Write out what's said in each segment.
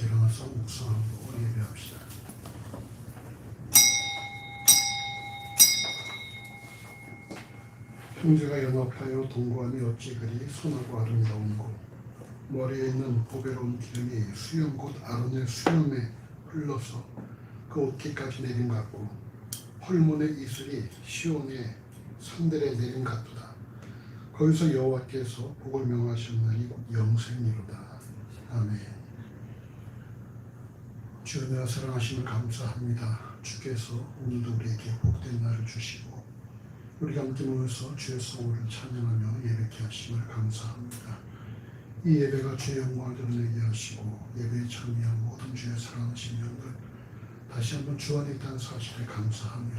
일어나서 묵상하고 예배합시다. 형제가 연합하여 동거함이 어찌 그리 선하고 아름다운고 머리에 있는 보배로운 기름이 수염 곧 아론의 수염에 흘러서 그 옷깃까지 내린 것 같고 헐몬의 이슬이 시온의 산들에 내린 것 같도다. 거기서 여호와께서 복을 명하셨나니 영생이로다. 아멘. 주님의 사랑하심을 감사합니다. 주께서 오늘도 우리에게 복된 날을 주시고 우리가 함께 모여서 주의 성호를 찬양하며 예배케 하심을 감사합니다. 이 예배가 주의 영광을 드러내게 하시고 예배에 참여한 모든 주의 사랑하신 영들 다시 한번 주 안에 있다는 사실에 감사하며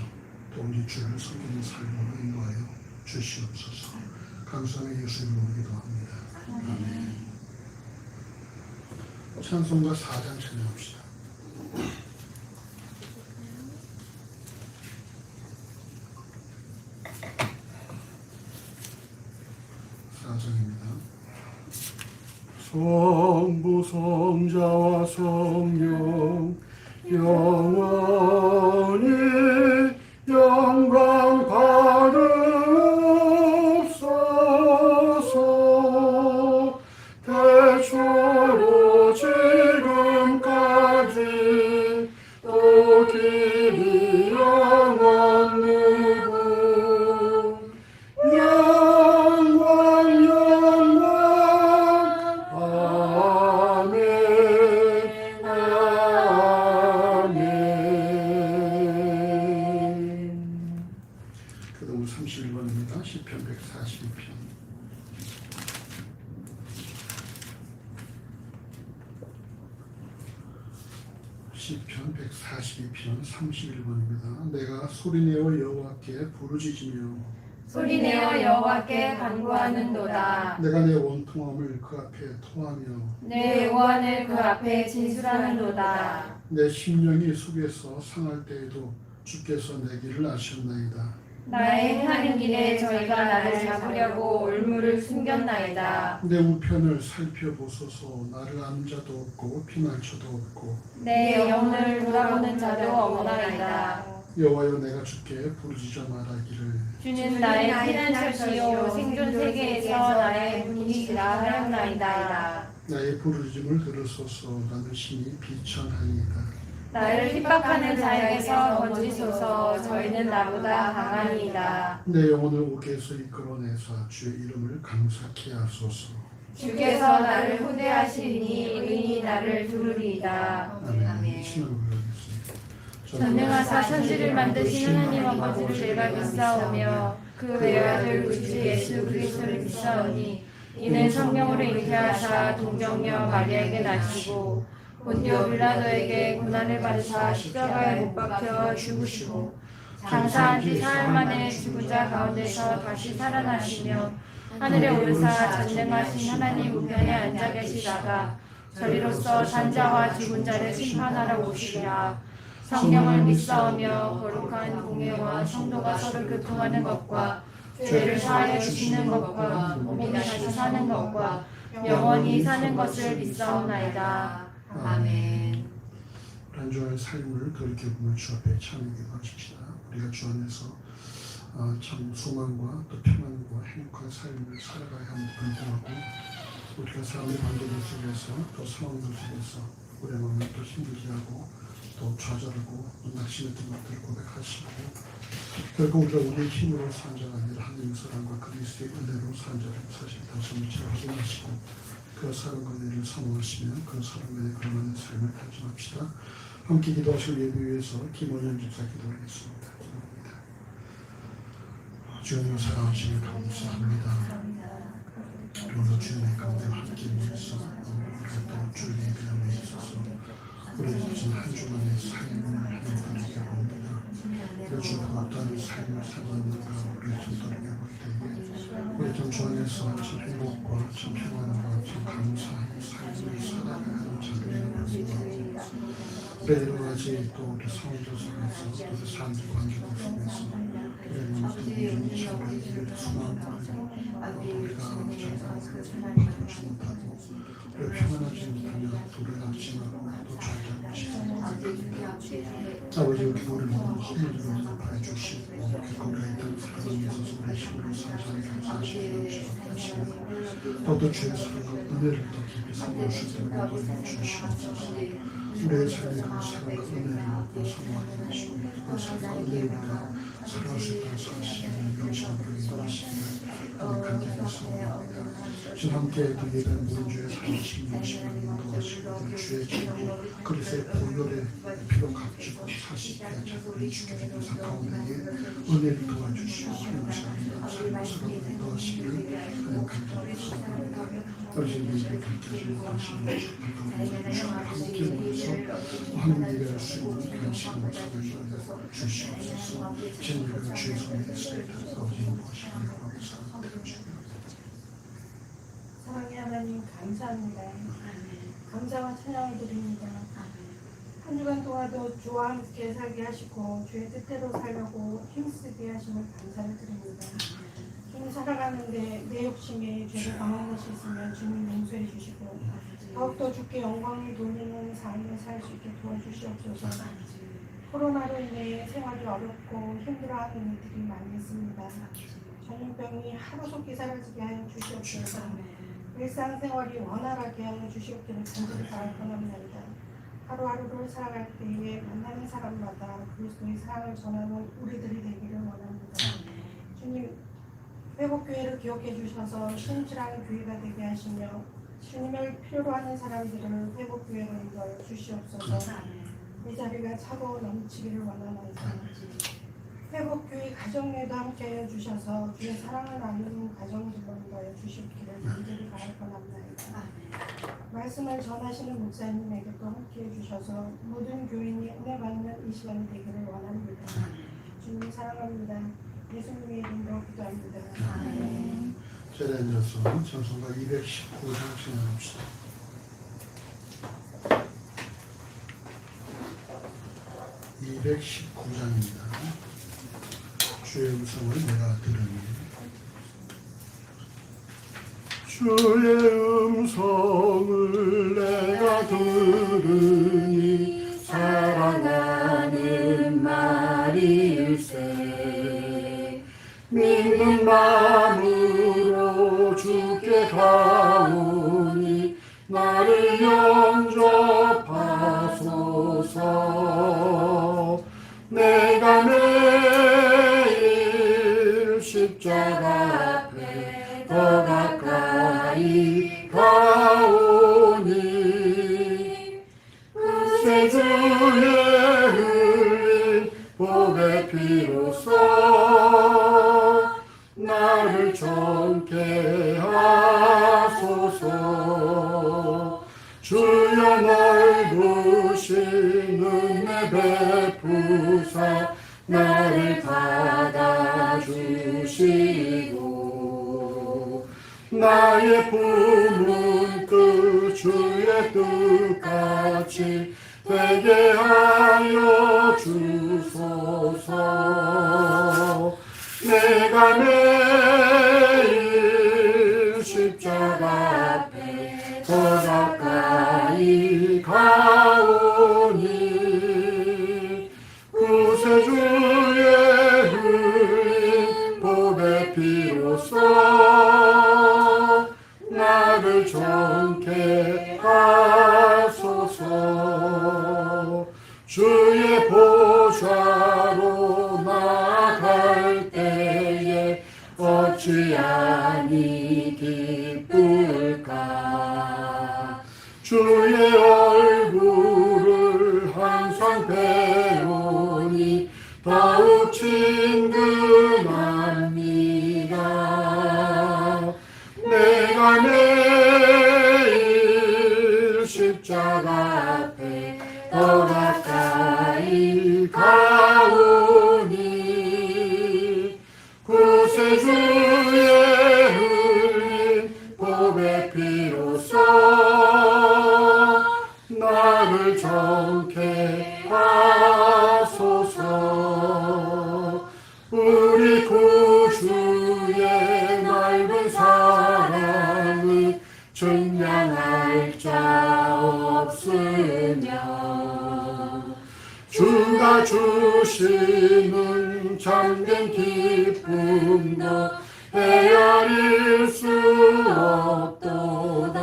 또 우리 주를 섬기는 삶으로 인도하여 주시옵소서. 감사하며 예수 이름으로 기도합니다. 아멘. 찬송가 4장 찬양합시다. 4장입니다. 성부 성자와 성령 영원히 영광 받으옵소서. 태초로 지금까지 또 길이 영원히고 시편 142편. 시편 142편 31번입니다. 내가 소리내어 여호와께 부르짖으며 소리내어 여호와께 간구하는도다. 내가 내 원통함을 그 앞에 토하며 내 요한을 그 앞에 진술하는도다. 내 심령이 속에서 상할 때에도 주께서 내 길을 아셨나이다. 나의 행하는 길에 저희가 나를 잡으려고 올무를 숨겼나이다. 내 우편을 살펴보소서. 나를 아는 자도 없고 피난처도 없고 내 영혼을 돌아보는 자도 없나이다. 여호와여 내가 주께 부르짖어 말하기를 주는 나의 피난처시요 생존 세계에서 나의 분이시라 하였나이다. 나의 부르짖음을 들으소서. 나는 심히 비천하니이다. 나를 핍박하는 자에게서 건지소서. 저희는 나보다 강하니이다. 내 영혼을 옥에서 이끌어내사 주의 이름을 감사케 하소서. 주께서 나를 후대하시니 의인이 나를 두르리이다. 아멘. 신앙을 부르겠습니다. 전능하사 천지를 만드신 하나님 아버지를 내가 믿사오며 그 외아들 우리 주 예수 그리스도를 믿사오니 이는 성령으로 잉태하사 동정녀 마리아에게 나시고 본디오 빌라도에게 고난을 받으사 십자가에 못 박혀 죽으시고 장사한 지 사흘 만에 죽은 자 가운데서 다시 살아나시며 하늘에 오르사 전능하신 하나님 우편에 앉아 계시다가 저리로서 산자와 죽은 자를 심판하러 오시리라. 성령을 믿사오며 거룩한 공예와 성도가 서로 교통하는 것과 죄를 사하여 주시는 것과 몸이 다시 사는 것과 영원히 사는 것을 믿사오나이다. 아멘. 한 주의 삶을 돌이켜보면 주 앞에 찬양해 바칩시다. 우리가 주 안에서 참 소망과 또 평안과 행복한 삶을 살아가야 함을 분명하고 우리가 삶의 관계들 속에서 또 상황들 속에서 우리의 마음을 또 힘들게 하고 또 좌절하고 낙심했던 것들을 고백하시고 결국 우리가 우리의 힘으로 산 자가 아니라 하나님의 사랑과 그리스도의 은혜로 산 자를 사실 다시 한번 잘 확인하시고 그 사랑과 은혜를 사모하시며 그 사랑과 은혜에 걸맞는 삶을 탄생합시다. 함께 기도하실 예배 위해서 김원현 집사 기도하겠습니다. 기도합니다. 주님의 사랑하심을 감사합니다. 오늘도 주님의 가운데 함께 모여서 우리가 또 주를 예배함에 있어서 우리의 지난 한 주간의 삶을 행복하게 봅니다. 그 주가 어떤 삶을 살았는가 우리를 좀 돌아볼 때에 우리 좀 주 안에서 참 행복과 참 평안과 참 감사한 삶을 살아가는 자들이 되는 우리의 가지 또 우리 성도 속에서 또 사람들 관계들 속에서 우리는 또 우리 참으로 소망을 우리가 받지 못하고 우리가 평안하지 못하며 우리를 낙심하고 또 좌절하고 싶습니다. 아버지 우리 우리를 허물들을 높여 주시고 우리가 있던 사랑에 있어서 우리 힘으로 상상해 주시옵소서. 또도 주의 사랑과 은혜를 더 깊이 사모하실 수 있는 은혜를 주시옵소서. 우리의 삶에 그 사랑과 은혜를 얻고 사모하게 하시고 그 사랑과 은혜를 살아갈 수 있다는 사실을 명심하고 인도하시기를 간절히 소원합니다. 지금 함께 또 예배는 문주의 살아계신 명심을 인도하시고 주의 지고 그리스의 보혈의 피로 값주고 사시게 하자고 주께 기도사 가운데에 은혜를 도와주시고 명심합니다. 삶스러운 인도하시기를 간절히 소원합니다. 어르신 예배 감사하지 못하시는 함께 모여서 하나님 예배할 수 있는 그런 시간을 주시옵소서. 진리를 주의 손에 있습니다. 아버지 인도하시기를 감사드립니다. 사랑의 하나님 감사합니다. 감사와 찬양을 드립니다. 한 주간 동안도 주와 함께 살게 하시고 주의 뜻대로 살려고 힘쓰게 하심을 감사를 드립니다. 주님 살아가는데 내 욕심에 죄를 범한 것이 있으면 주님 용서해 주시고 더욱더 주께 영광을 돌리는 삶을 살 수 있게 도와주시옵소서. 코로나로 인해 생활이 어렵고 힘들어하는 이들이 많이 있습니다. 전염병이 하루속히 사라지게 하여 주시옵소서. 일상생활이 원활하게 하여 주시옵기를 간절히 바라옵나이다. 하루하루를 살아갈 때에 만나는 사람마다 그리스도의 사랑을 전하는 우리들이 되기를 원합니다. 주님 회복교회를 기억해 주셔서 신실한 교회가 되게 하시며 주님을 필요로 하는 사람들을 회복교회로 인도하여 주시옵소서. 이 자리가 차고 넘치기를 원하나이다. 회복교회 가정에도 함께하여 주셔서 주의 사랑을 나누는 가정들로 인도하여 주시기를 간절히 바라옵나이다. 말씀을 전하시는 목사님에게도 함께해 주셔서 모든 교인이 은혜 받는 이 시간이 되기를 원합니다. 주님 사랑합니다. 예수님의 이름으로 기도합니다. 아멘. 제가 앉아서 찬송가 219장 진행합시다. (219장입니다) 주의 음성을 내가 들으니 주의 음성을 내가 들으니 사랑하는 말일세 믿는 마음으로 주께 가오니 나를 영접하소서. 내가 매일 십자가 앞에 더 가까이 가오니 그새 주의 흘린 복의 피로써 나를 정케 하소서. 주여 넓으신 은혜 베푸사 나를 받아주시고 나의 품은 뜻 주의 뜻같이 되게 하여 주소서. 내가 매일 십자가 앞에 더 가까이 가오니 구세주의 흘린 복의 피로써 나를 정케 하소서. 주의 보좌로 나갈 때에 어찌하니 기쁠까. 주의 얼굴을 항상 배우니 더욱 친근합니다. 내가 매일 십자가 앞에 더 가까이 가오니 구세주의 흘린 복의 피로써 나를 정케 하소서. 없으며 주가 주시는 참된 기쁨도 헤아릴 수 없도다.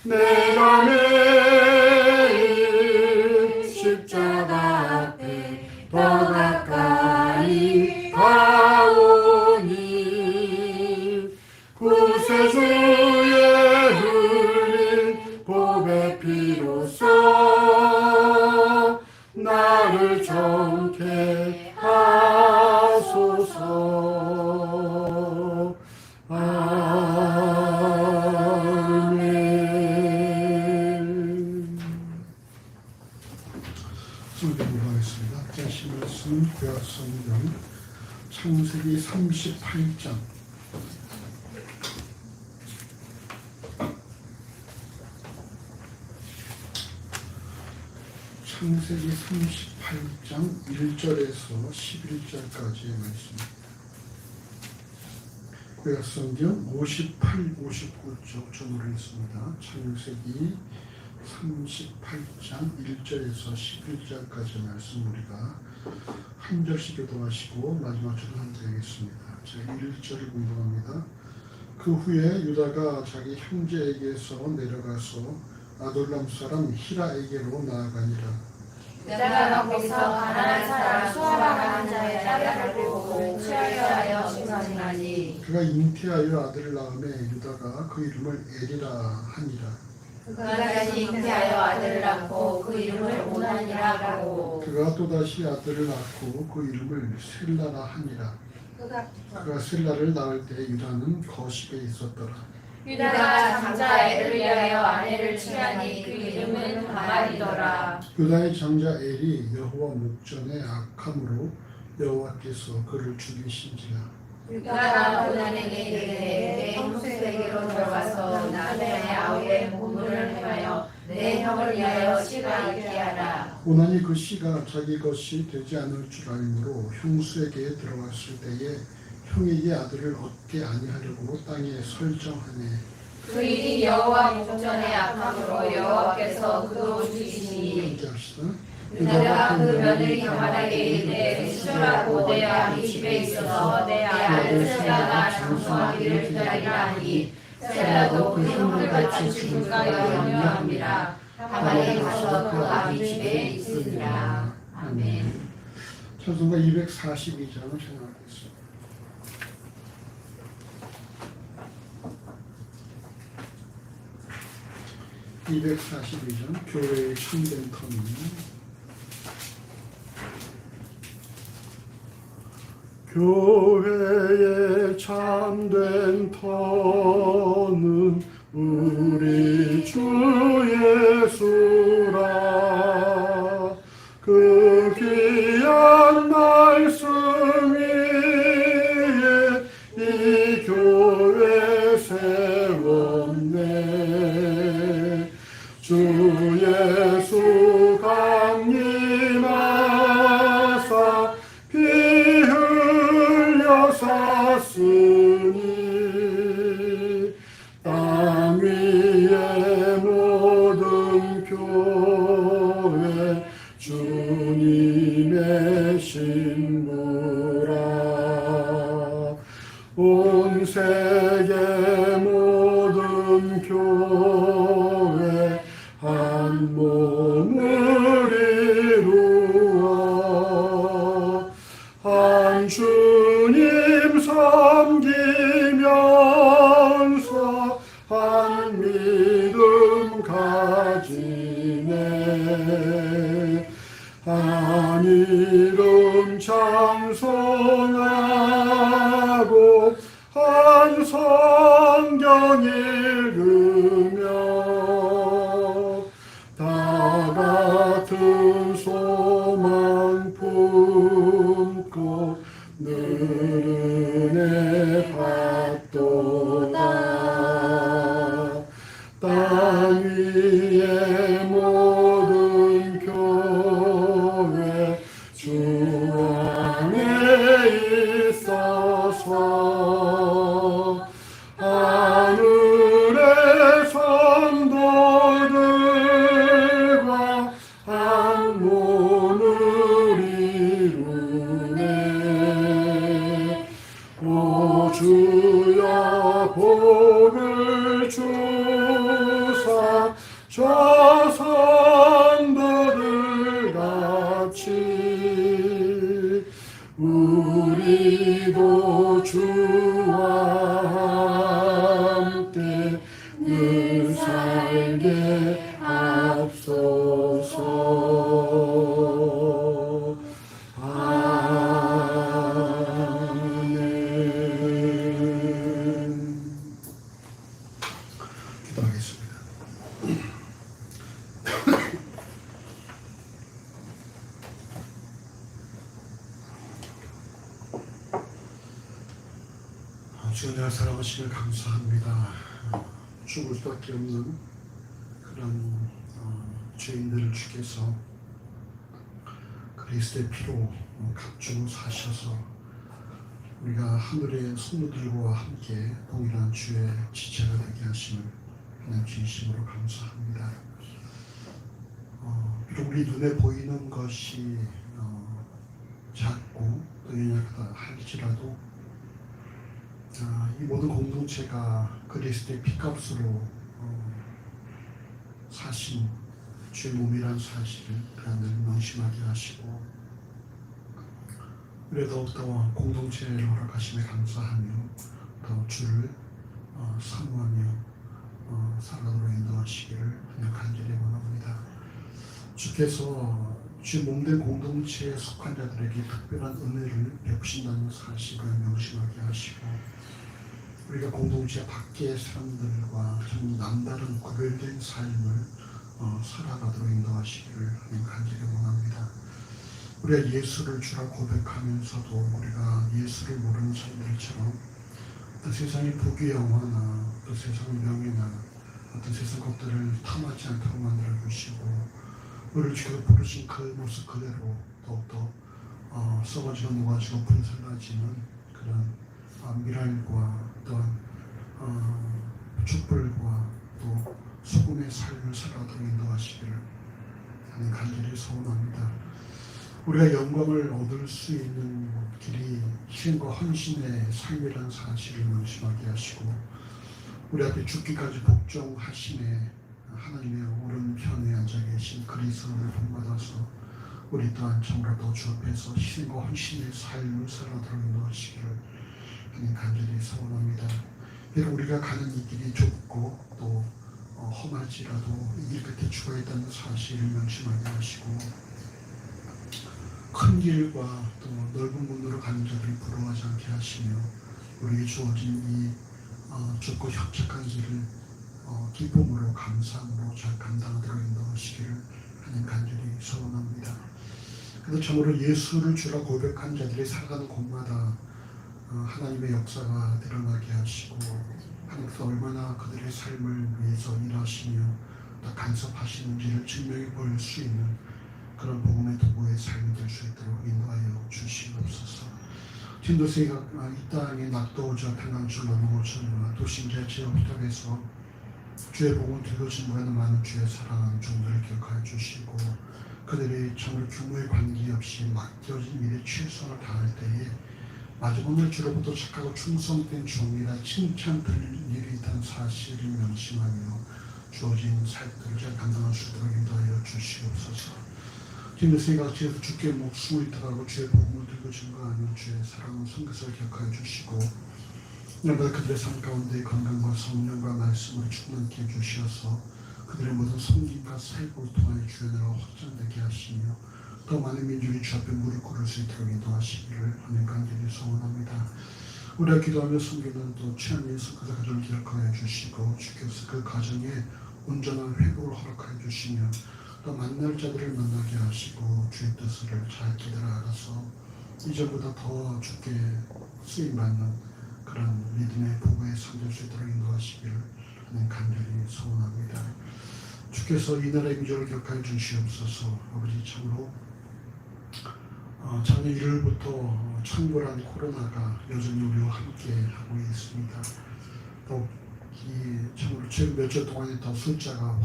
내가 매일 십자가 앞에 더 가까이 가오니 구세주의 흘린 보배 피로써 나를 정케 하소서. 아멘. 성경으로 하겠습니다. 제시 말씀 구약성경 창세기 38장 창세기 38장 1절에서 11절까지의 말씀. 구약성경 58, 59쪽 전후를 했습니다. 창세기 38장 1절에서 11절까지 말씀 우리가 한 절씩 교도하시고 마지막 절은 함께 하겠습니다. 제가 1절을 공부합니다. 그 후에 유다가 자기 형제에게서 내려가서 아둘람 사람 히라에게로 나아가니라. 유다가 거기서 가나안 사람 수아라는 자의 딸을 보고 취하여 칭송하니 그가 잉태하여 아들을 낳음에 유다가 그 이름을 에리라 하니라. 그가 다시 잉태하여 아들을 낳고 그 이름을 오난이라 하고 그가 또다시 아들을 낳고 그 이름을 셀라라 하니라. 그가 셀라를 낳을 때 유다는 거십에 있었더라. 유다가 장자 엘을 위하여 아내를 취하니 그 이름은 다말이더라. 유다의 장자 엘이 여호와 목전에 악함으로 여호와께서 그를 죽이신지라. 유다가 오난에게 이르되 내 형수에게로 들어가서 남의 아우의 보물을 행하여 내 형을 위하여 씨가 있게 하라. 오난이 그 씨가 자기 것이 되지 않을 줄 알므로 형수에게 들어갔을 때에 형에게 아들을 얻게 아니하려고 땅에 설정하네. 그 일이 여호와 목전에 악함으로 여호와께서 그도 죽이시니 함께 합시다. 유다가 그 며느리 다말에게 이르되 수절하고 내 아비 집에 있어서 내 아들 셀라가 장수하기를 기다리라 하니 셀라도 그 형들같이 죽을까 염려함이라. 다말이 가서 그 아비 집에 있으니라. 아멘. 찬송가 242장을 생각하겠습니다. (242장) 교회의 참된 터는 교회의 참된 터는 우리 주 예수라. 그 귀한 말씀 위에 이 교회 세웠네. 주 예수 강림하사 피 흘려 샀으니 땅 위의 모든 교회 주님의 신부라. 온 세계 모든 교회 한 몸을 이루어 한 주님 섬기면서 한 믿음 가지네. 한 이름 찬송하고 한 성경 읽으며 다 같은 소망 품고 늘 은혜 받도다. 땅 위의 모든 교회 주 안에 있어서 하늘의 선도 자손들을 같이 우리도 주와 함께 늘 살게 앞서서 아멘. 기도하겠습니다. 주님의 사랑하심을 감사합니다. 죽을 수밖에 없는 그런 죄인들을 주께서 그리스도의 피로 값주고 사셔서 우리가 하늘의 성도들과 함께 동일한 주의 지체가 되게 하심을 그냥 진심으로 감사합니다. 비록 우리 눈에 보이는 것이 작고 또 연약하다 할지라도 이 모든 공동체가 그리스도의 피값으로 사신 주의 몸이란 사실을 늘 명심하게 하시고 우리가 더욱더 공동체를 허락하심에 감사하며 더 주를 사모하며 살아가도록 인도하시기를 그냥 간절히 원합니다. 주께서 주의 몸된 공동체에 속한 자들에게 특별한 은혜를 베푸신다는 사실을 명심하게 하시고 우리가 공동체 밖의 사람들과 좀 남다른 구별된 삶을 살아가도록 인도하시기를 간절히 원합니다. 우리가 예수를 주라 고백하면서도 우리가 예수를 모르는 사람들처럼 어떤 세상의 부귀영화나 어떤 세상의 명예나 어떤 세상 것들을 탐하지 않도록 만들어 주시고 우리를 주께서 부르신 그 모습 그대로 더욱더 썩어지고 녹아지고 분설나지는 그런 미랄과 또한 촛불과 또 소금의 삶을 살아가도록 인도하시기를 하는 간절히 소원합니다. 우리가 영광을 얻을 수 있는 길이 희생과 헌신의 삶이라는 사실을 명심하게 하시고 우리 앞에 죽기까지 복종하심에 하나님의 오른편에 앉아 계신 그리스도를 본받아서 우리 또한 참으로 주 앞에서 희생과 헌신의 삶을 살아가도록 인도하시기를 간절히 소원합니다. 비록 우리가 가는 이 길이 좁고 또 험할지라도 이 길 끝에 주가 있다는 사실을 명심하게 하시고 큰 길과 또 넓은 문으로 가는 자들을 부러워하지 않게 하시며 우리에게 주어진 이 좁고 협착한 길을 기쁨으로 감사함으로 잘 감당하도록 인도하시기를 하나님 간절히 소원합니다. 그래서 참으로 예수를 주라 고백한 자들이 살아가는 곳마다 하나님의 역사가 드러나게 하시고 하나님께서 얼마나 그들의 삶을 위해서 일하시며 또 간섭하시는지를 증명해 볼 수 있는 그런 복음의 도구의 삶이 될 수 있도록 인도하여 주시옵소서. 진도세가 이 땅에 낙도오자 평강주 넘어오천과 도심자 제업탑에서 주의 복음 들고 증거하는 많은 주의 사랑하는 종들을 기억하여 주시고 그들이 참으로 규모에 관계없이 맡겨진 일에 최선을 다할 때에 마지막을 주로부터 착하고 충성된 종이라 칭찬 들릴 일이 있다는 사실을 명심하며 주어진 사역들을 잘 감당할 수 있도록 인도하여 주시옵소서. 지금 생각지에서 주께 목숨을 이탈하고 주의 복음을 들고 증거하는 주의 사랑은 성교사를 기억하여 주시고 날마다 그들의 삶 가운데 건강과 성령과 말씀을 충만케 해주셔서 그들의 모든 섬김과 사역을 통하여 주의 나라가 확장되게 하시며 더 많은 민족이 주 앞에 무릎 꿇을 수 있도록 인도하시기를 하나님 간절히 소원합니다. 우리가 기도하며 섬기는 또 취한 예수께서 가정을 기억하여 주시고 주께서 그 가정에 온전한 회복을 허락하여 주시며 또 만날 자들을 만나게 하시고 주의 뜻을 잘 기다려 알아서 이전보다 더 주께 쓰임받는 그런 믿음의 보고에 삼될 수 있도록 인도하시기를 하나님 간절히 소원합니다. 주께서 이 나라의 민족을 기억하여 주시옵소서. 아버지 참으로 작년 1월부터 창궐한 코로나가 여전히 우리와 함께 하고 있습니다. 또 참으로 최근 몇 주 동안에 더 숫자가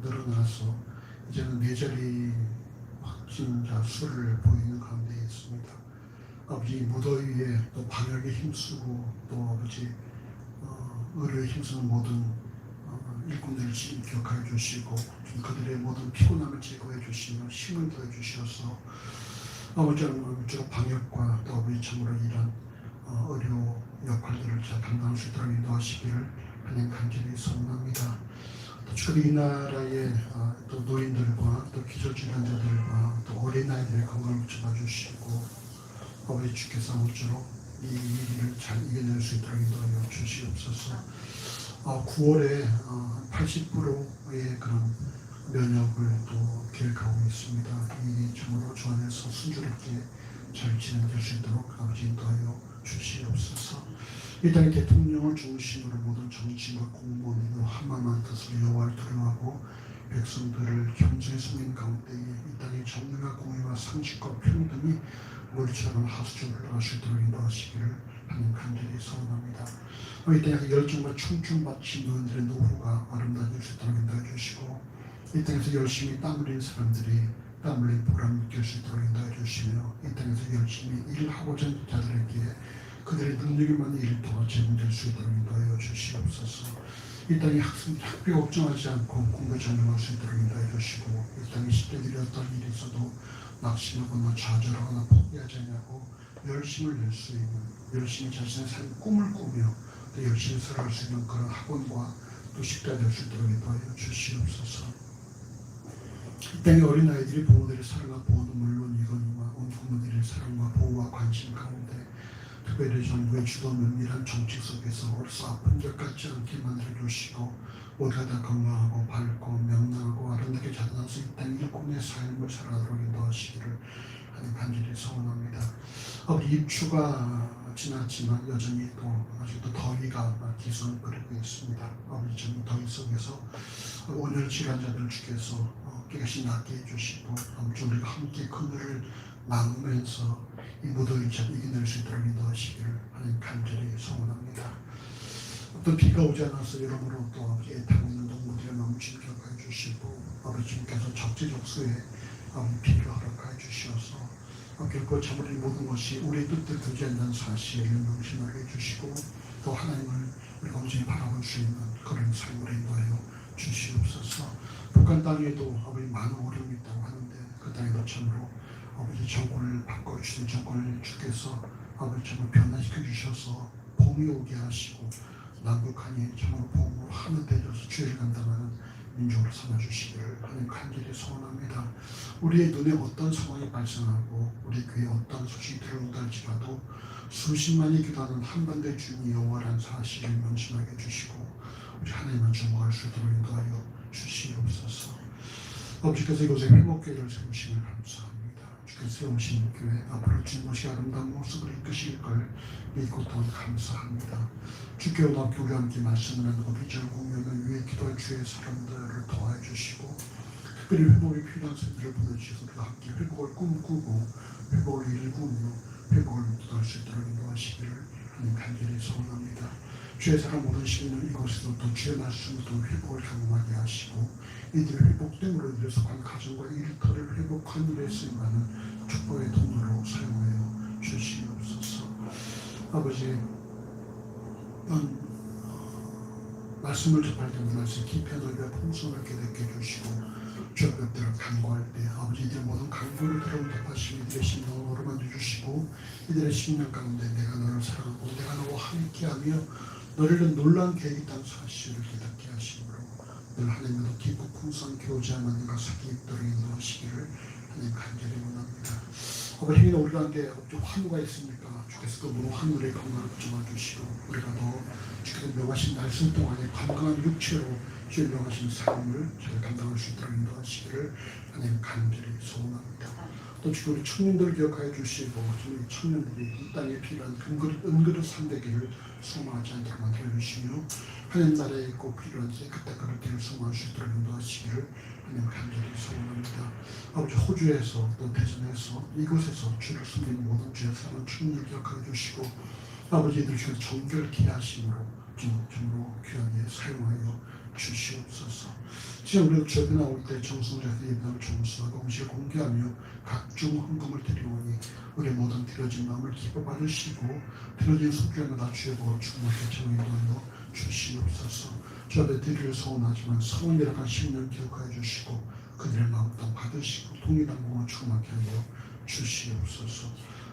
늘어나서 이제는 4자리 확진자 수를 보이는 가운데 있습니다. 아버지 무더위에 또 방역에 힘쓰고 또 아버지 의료에 힘쓰는 모든 일꾼들을 지금 기억하여 주시고 좀 그들의 모든 피곤함을 제거해 주시며 힘을 더해 주셔서 아버지 하나님 방역과 또 아버지 참으로 이런 의료 역할들을 잘 감당할 수 있도록 인도하시기를 하나님 간절히 소원합니다. 특히 이 나라의 또 노인들과 또 기저질환자들과 또 어린아이들의 건강을 잡아주시고 아버지 주께서 아무쪼록 이 위기를 잘 이겨낼 수 있도록 인도하여 주시옵소서. 9월에 80%의 그런 면역을 또 계획하고 있습니다. 이 참으로 주 안에서 순조롭게 잘 진행될 수 있도록 아버지 인도하여 주시옵소서. 이 땅의 대통령을 중심으로 모든 정치인과 공무원으로 한마음한 뜻으로 여호와를 두려워하고 백성들을 경쟁에 숨긴 가운데에 이 땅의 정의와 공의와 상식과 평등이 물처럼 하수처럼 흘러갈 수 있도록 인도하시기를 하나님 간절히 소원합니다. 이 땅에서 열정과 충충 바친 노인들의 노후가 아름다워질 수 있도록 인도해 주시고 이 땅에서 열심히 땀 흘린 사람들이 땀 흘린 보람을 느낄 수 있도록 인도해 주시며 이 땅에서 열심히 일하고자 하는 자들에게 그들의 능력이 많은 일터가 제공될 수 있도록 인도하여 주시옵소서. 이 땅의 학비 걱정하지 않고 공부 전념할 수 있도록 인도해 주시고 이 땅의 10대들이 어떤 일이 있어도 낙심하거나 좌절하거나 포기하지 않냐고 열심을 낼 수 있는 열심히 자신의 삶 꿈을 꾸며 또 열심히 살아갈 수 있는 그런 학원과 또 식대가 될 수 있도록 인도하여 주시옵소서. 이 땅의 어린아이들이 부모들의 사랑과 보호도 물론이거니와 온 국민들의 사랑과 보호와 관심 가운데 특별히 정부의 주도 면밀한 정책 속에서 옳소 아픈 적 같지 않게 만들어주시고 모두가 다 건강하고 밝고 명랑하고 아름답게 자라나서 이 땅 일꾼의 삶을 살아가도록 인도하시기를 하나님 간절히 소원합니다. 아버지 입추가 지났지만 여전히 또 아직도 더위가 기승을 부리고 있습니다. 아버지 전 더위 속에서 온열 질환자들 주께서 깨끗이 낫게 해주시고 아버지 우리가 함께 그늘을 나누면서 이 무더위를 잘 이겨낼 수 있도록 인도하시기를 하나님 간절히 소원합니다. 또 비가 오지 않아서 여러모로 또 아버지 애타고 있는 동무들의 마음을 진격하여 주시고 아버지 주님께서 적재적소에 비를 허락하여 주시어서 결코 참으로 모든 것이 우리의 뜻대로 되지 않는 사실을 명심하게 해주시고 또 하나님을 우리가 온전히 바라볼 수 있는 그런 삶을 인도하여 주시옵소서. 북한 땅에도 아버지 많은 어려움이 있다고 하는데 그 땅에도 참으로 아버지 정권을 바꿔주신 정권을 주께서 아버지 참으로 변화시켜 주셔서 봄이 오게 하시고 남북한이 참으로 봄으로 하늘 되어서 주의를 감당하는 민족으로 삼아주시기를 하나님 간절히 소원합니다. 우리의 눈에 어떤 상황이 발생하고 우리 귀에 어떤 소식이 들어온다 할지라도 수십만이 기도하는 한반도의 주님이 여호와라는 사실을 명심하게 해주시고 우리 하나님만 주목할 수 있도록 인도하여 주시옵소서. 아버지께서 이곳에 회복교회를 세우심을 감사합니다. 주께서 세우신 교회 앞으로 주님의 아름다운 모습을 이끄실 걸 믿고 또 감사합니다. 주께 오답교 우리와 함께 말씀을 나누고 비전을 공유하는 위에 기도할 주의 사람들을 도와해 주시고 특별히 회복이 필요한 사람들을 보내주셔서 우리가 함께 회복을 꿈꾸고 회복을 일구며 회복을 기도할 수 있도록 인도하시기를 하나님 간절히 소원합니다. 주의 사랑 모든 시민을 이곳에서 또 주의 말씀으로 또 회복을 경험하게 하시고 이들의 회복됨으로 이들의 속한 가정과 일터를 회복한 일에 쓰임받는 축복의 통로로 사용하여 주시옵소서. 아버지 말씀을 접할 때 말씀 깊이 넓게 풍성하게 느껴 주시고 주 앞에 엎드려 간구할 때 아버지 이들의 모든 간구를 들어응답하시고 이들의 심령을 어루만져 주시고 이들의 심령 가운데 내가 너를 사랑하고 내가 너와 함께하며 너를 위한 놀라운 계획이 있다는 사실을 깨닫게 하시므로 늘 하나님과 깊고 풍성한 교제와 만남과 사귑이 있도록 인도하시기를 하나님 간절히 원합니다. 아버지 우리 가운데 환우가 있습니까? 주께서 그 모든 환우의 건강을 붙잡아주시고 우리가 더 주께서 명하신 날씀 동안에 건강한 육체로 주의 명하신 삶을 잘 감당할 수 있도록 인도하시기를 하나님 간절히 소원합니다. 또 주께 우리 청년들을 기억하여 주시고 우리 청년들이 이 땅에 필요한 은그릇 300개를 소망하지 않도록 만들어주시며 하나님 나라에 꼭 필요한 깨끗한 그릇들을 소망할 수 있도록 인도하시기를 하나님 간절히 소원합니다. 아버지 호주에서 또 대전에서 이곳에서 주를 숨기는 모든 주의 사랑을 청년을 기억하여 주시고 아버지 이들 주께서 정결케 하심으로 정으로 귀하게 사용하여 주시옵소서. 지금 우리가 주변에 나올 때 정성자들 예배를 정수하고 음식을 공개하며 각종 헌금을 드리오니 우리의 모든 드려진 마음을 기뻐 받으시고 드려진 속죄마다 주의 복을 충만하게 채워인도하여 주시옵소서. 주 앞에 드리를 소원하지만 성은이라 한 심령 기억하여 주시고 그들의 마음도 받으시고 동일한 공을 충만케 하여 주시옵소서.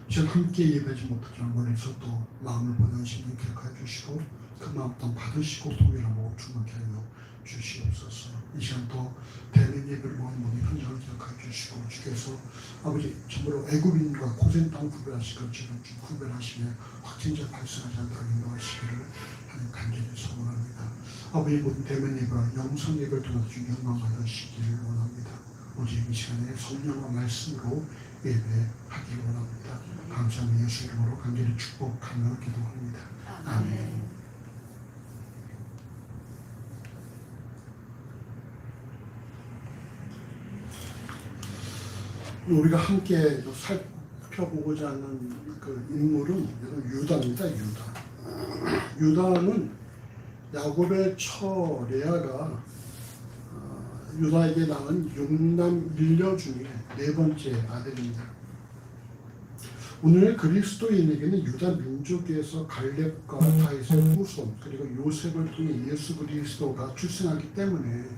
지금 함께 예배하지 못하지만 멀리서 또 마음을 보내는 심령 기억하여 주시고 그 마음도 받으시고 동일한 공을 충만케 하여 주시옵소서. 이 시간 또 대면 예배를 모은 모든 현장을 기억하여 주시고 주께서 아버지 참으로 애굽인과 고센 땅 구별하실 것처럼 구별하시며 확진자 발생하지 않도록 인도하시기를 하나님 간절히 소원합니다. 아버지 모든 대면 예배와 영상 예배를 통해서 주 영광 받으시기를 원합니다. 오직 이 시간에 성령과 말씀으로 예배하기를 원합니다. 감사합니다. 예수 이름으로 간절히 축복하며 기도합니다. 아멘. 우리가 함께 살펴보고자 하는 그 인물은 유다입니다. 유다는 야곱의 처 레아가 유다에게 낳은 6남 1녀 중에 네 번째 아들입니다. 오늘 그리스도인에게는 유다 민족에서 갈렙과 다윗의 후손 그리고 요셉을 통해 예수 그리스도가 출생하기 때문에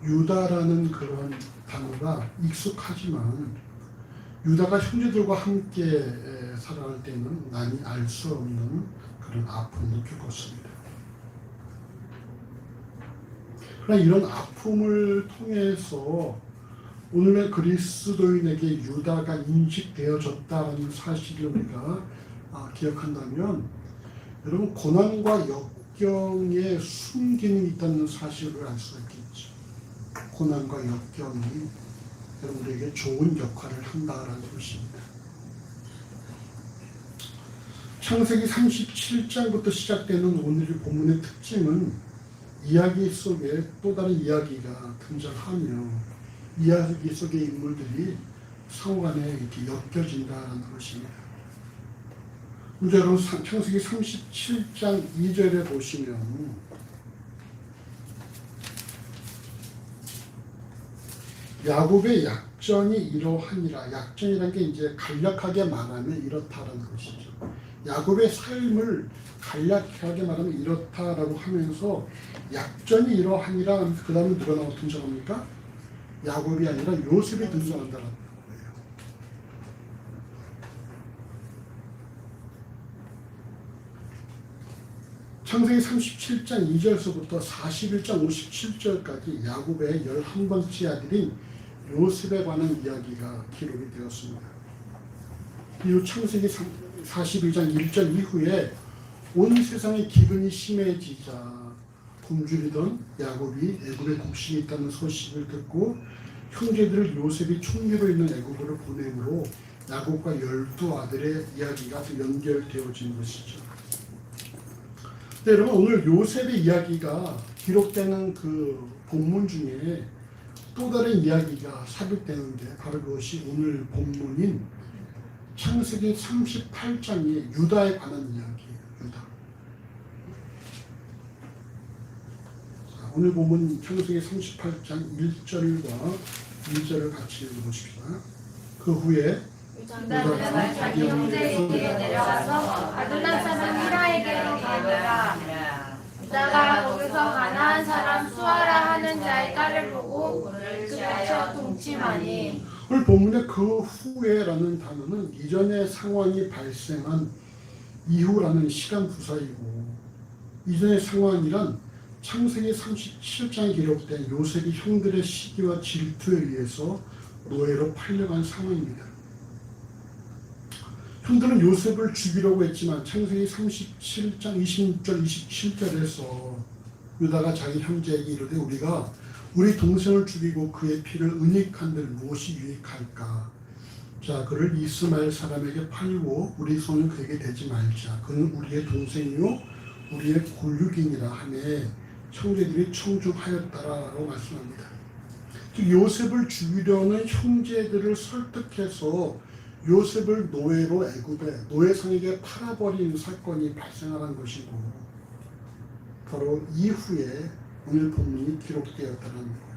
유다라는 그런 단어가 익숙하지만 유다가 형제들과 함께 살아갈 때는 남이 알 수 없는 그런 아픔을 겪었습니다. 그러나 이런 아픔을 통해서 오늘날 그리스도인에게 유다가 인식되어졌다는 사실을 우리가 기억한다면 여러분 고난과 역경에 순기능이 있다는 사실을 알 수가 있겠죠. 고난과 역경이 여러분에게 좋은 역할을 한다라는 것입니다. 창세기 37장부터 시작되는 오늘의 본문의 특징은 이야기 속에 또 다른 이야기가 등장하며 이야기 속의 인물들이 상호간에 이렇게 엮여진다는 것입니다. 먼저 여러분 창세기 37장 2절에 보시면 야곱의 약전이 이러하니라. 약전이라는 게 이제 간략하게 말하면 이렇다라는 것이죠. 야곱의 삶을 간략하게 말하면 이렇다라고 하면서 약전이 이러하니라. 그 다음에 누가 나와 등장합니까? 야곱이 아니라 요셉이 등장한다는 거예요. 창세기 37장 2절서부터 41장 57절까지 야곱의 11번째 아들인 요셉에 관한 이야기가 기록이 되었습니다. 이후 창세기 41장 1절 이후에 온 세상의 기근이 심해지자 굶주리던 야곱이 애굽에 곡식이 있다는 소식을 듣고 형제들을 요셉이 총리로 있는 애굽으로 보내므로 야곱과 12아들의 이야기가 연결되어진 것이죠. 네, 여러분 오늘 요셉의 이야기가 기록되는 그 본문 중에 또 다른 이야기가 삽입되는데 바로 그것이 오늘 본문인 창세기 38장의 유다에 관한 이야기예요. 유다. 자, 오늘 본문 창세기 38장 1절과 2절을 같이 읽어보십시다. 그 후에 유다가 자기 형제에게 내려가서 아둘람 사람 히라에게로 가니라. 유다가 거기서 가나안 사람 수아라 하는 자의 딸을 보고 그를 쫓아 동침하니. 오늘 본문의 그 후에라는 단어는 이전의 상황이 발생한 이후라는 시간 부사이고 이전의 상황이란 창세기 37장에 기록된 요셉이 형들의 시기와 질투에 의해서 노예로 팔려간 상황입니다. 형들은 요셉을 죽이려고 했지만 창세기 37장 26절 27절에서 유다가 자기 형제에게 이르되 우리가 우리 동생을 죽이고 그의 피를 은닉한들 무엇이 유익할까? 자, 그를 이스마엘 사람에게 팔고 우리 손을 그에게 대지 말자. 그는 우리의 동생이요 우리의 골육이니라 하며 형제들이 청중하였다라고 말씀합니다. 즉 요셉을 죽이려는 형제들을 설득해서 요셉을 노예로 애굽에 노예상에게 팔아버린 사건이 발생하는 것이고 바로 이후에 오늘 본문이 기록되었다는 거예요.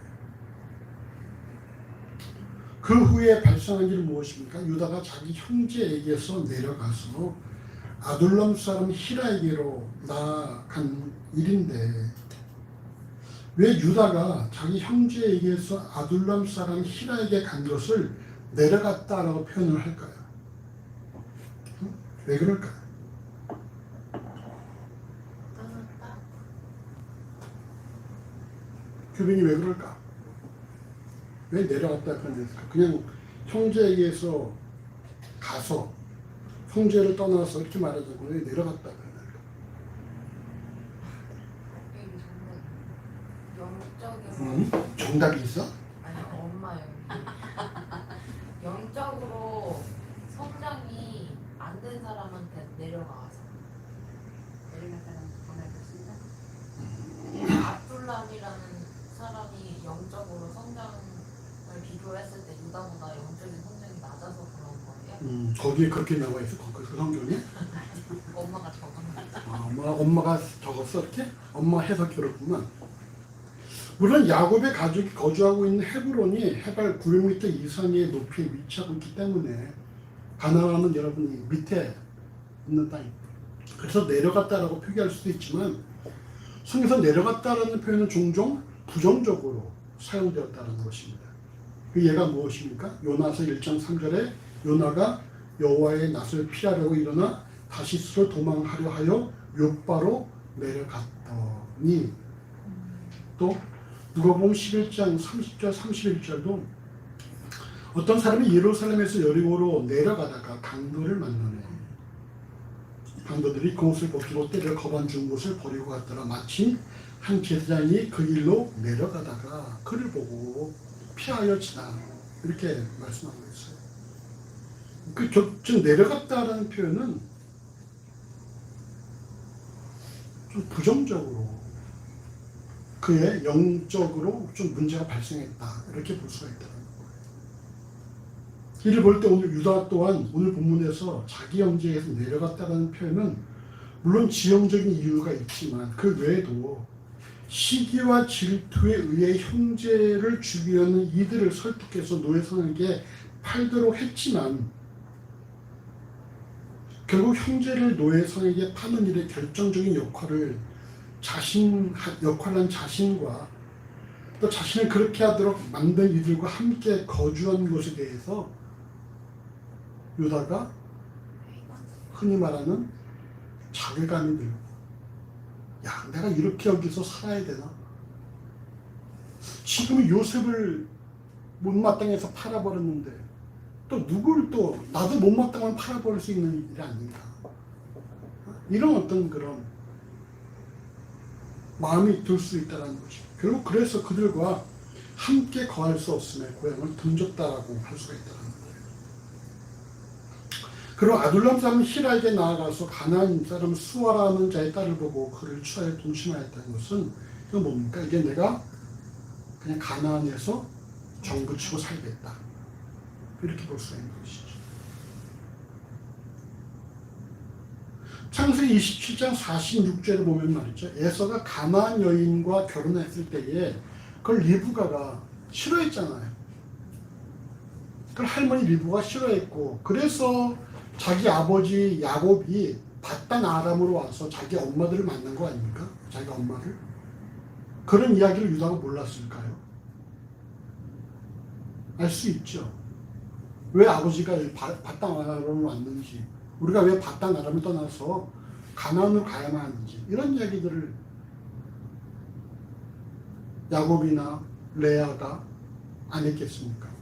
그 후에 발생한 일은 무엇입니까? 유다가 자기 형제에게서 내려가서 아둘람 사람 히라에게로 나아간 일인데 왜 유다가 자기 형제에게서 아둘람 사람 히라에게 간 것을 내려갔다라고 표현을 할까요? 왜 그럴까요? 떠났다. 규빈이 왜 그럴까? 왜 내려갔다 표현했을까? 그냥 형제에게서 가서 형제를 떠나서 이렇게 말하자고 왜 내려갔다 표현할까? 이게 정말 영적으로 정답이 있어? 아니 엄마요. 영적으로 성장이 안 된 사람한테 내려가서 내려갔다는 전할 것입니다. 압둘람이라는 사람이 영적으로 성장을 비교했을 때 유다보다 영적인 성장이 낮아서 그런 거예요. 거기에 그렇게 나와 있어? 그 성경에? 엄마가 적었나? 아, 엄마가 적었어 이렇게? 엄마 해석이 그렇구만. 물론 야곱의 가족이 거주하고 있는 헤브론이 해발 900m 이상의 높이에 위치하고 있기 때문에 가나안은 여러분이 밑에 있는 땅입니다. 그래서 내려갔다라고 표기할 수도 있지만 성경에서 내려갔다라는 표현은 종종 부정적으로 사용되었다는 것입니다. 그 예가 무엇입니까? 요나서 1장 3절에 요나가 여호와의 낯을 피하려고 일어나 다시스로 도망하려 하여 욥바로 내려갔더니, 또 누가복음 11장 30절 31절도 어떤 사람이 예루살렘에서 여리고로 내려가다가 강도를 만나네. 강도들이 그옷을 벗기고 때려 거반 준 곳을 버리고 갔더라. 마침 한 제사장이 그 길로 내려가다가 그를 보고 피하여 지나, 이렇게 말씀하고 있어요. 즉 내려갔다라는 표현은 좀 부정적으로 그의 영적으로 좀 문제가 발생했다, 이렇게 볼 수가 있다는 거예요. 이를 볼 때 오늘 유다 또한 오늘 본문에서 자기 형제에서 내려갔다는 표현은 물론 지형적인 이유가 있지만 그 외에도 시기와 질투에 의해 형제를 죽이려는 이들을 설득해서 노예상에게 팔도록 했지만 결국 형제를 노예상에게 파는 일의 결정적인 역할을 역할한 자신과 또 자신을 그렇게 하도록 만든 이들과 함께 거주한 것에 대해서 유다가 흔히 말하는 자괴감이 들고, 야, 내가 이렇게 여기서 살아야 되나? 지금 요셉을 못마땅해서 팔아버렸는데 또 누굴 또 나도 못마땅하면 팔아버릴 수 있는 일이 아닌가? 이런 어떤 그런 마음이 들 수 있다는 것이, 결국 그래서 그들과 함께 거할 수 없음에 고향을 던졌다라고 할 수가 있다는 거예요. 그리고 아둘람 사람 히라에게 나아가서 가나안 사람 수아라는 자의 딸을 보고 그를 취하여 동침하였다는 것은 이건 뭡니까? 이게 내가 그냥 가나안에서 정부치고 살겠다, 이렇게 볼 수 있는 것이죠. 창세기 27장 46절에 보면 말이죠, 에서가 가나안 여인과 결혼했을 때에 그걸 리브가가 싫어했잖아요. 그걸 할머니 리브가 싫어했고, 그래서 자기 아버지 야곱이 바단 아람으로 와서 자기 엄마들을 만난 거 아닙니까? 자기 엄마를. 그런 이야기를 유다가 몰랐을까요? 알 수 있죠. 왜 아버지가 바단 아람으로 왔는지, 우리가 왜 바단 아람을 떠나서 가나안으로 가야만 하는지, 이런 이야기들을 야곱이나 레아가 안 했겠습니까?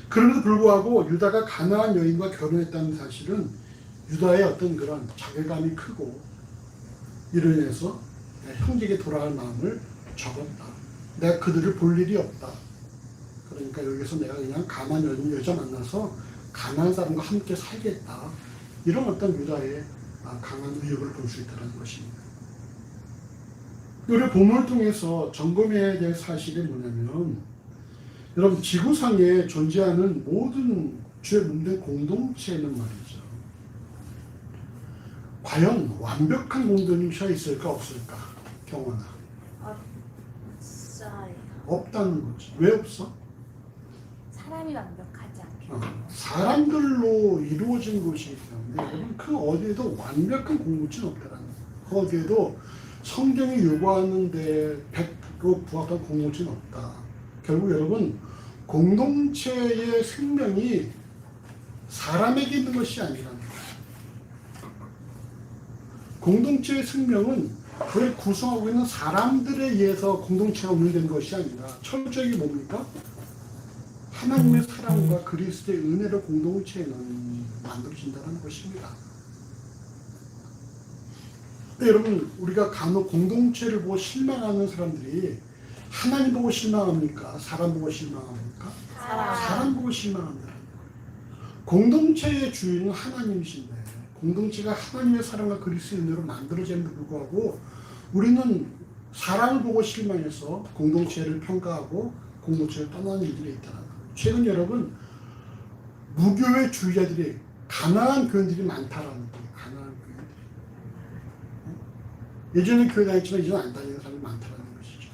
그럼에도 불구하고 유다가 가나안 여인과 결혼했다는 사실은 유다의 어떤 그런 자괴감이 크고, 이로 인해서 형제에게 돌아갈 마음을 접었다. 내가 그들을 볼 일이 없다. 그러니까 여기서 내가 그냥 가나안 여자 만나서 가나안 사람과 함께 살겠다, 이런 어떤 유다의 강한 의욕을 볼 수 있다는 것입니다. 우리 본문을 통해서 점검해야 될 사실이 뭐냐면, 여러분 지구상에 존재하는 모든 죄 문제 공동체는 말이죠, 과연 완벽한 공동체가 있을까 없을까? 경원아. 없어요. 없다는 거지. 왜 없어? 사람이 완벽하지 않기. 사람들로 이루어진 것이기 때문에 여러분 그 어디에도 완벽한 공동체는 없다라는 거예요. 그 어디에도 성경이 요구하는데 100% 부합한 공동체는 없다. 결국 여러분, 공동체의 생명이 사람에게 있는 것이 아니라는 거예요. 공동체의 생명은 그걸 구성하고 있는 사람들에 의해서 공동체가 운영되는 것이 아니라 철저히 뭡니까? 하나님의 사랑과 그리스도의 은혜로 공동체는 만들어진다는 것입니다. 근데 여러분, 우리가 간혹 공동체를 보고 실망하는 사람들이 하나님 보고 실망합니까? 사람 보고 실망합니까? 사람 보고 실망합니다. 공동체의 주인은 하나님이신데 공동체가 하나님의 사랑과 그리스도의 은혜로 만들어짐에도 불구하고 우리는 사람을 보고 실망해서 공동체를 평가하고 공동체를 떠나는 일들이 있다는 거예요. 최근 여러분, 무교회주의자들이 가난한 교인들이 많다라는 거예요. 가난한 교인들이. 예전에 교회 다녔지만 이제는 안 다니는 사람이 많다라는 것이죠.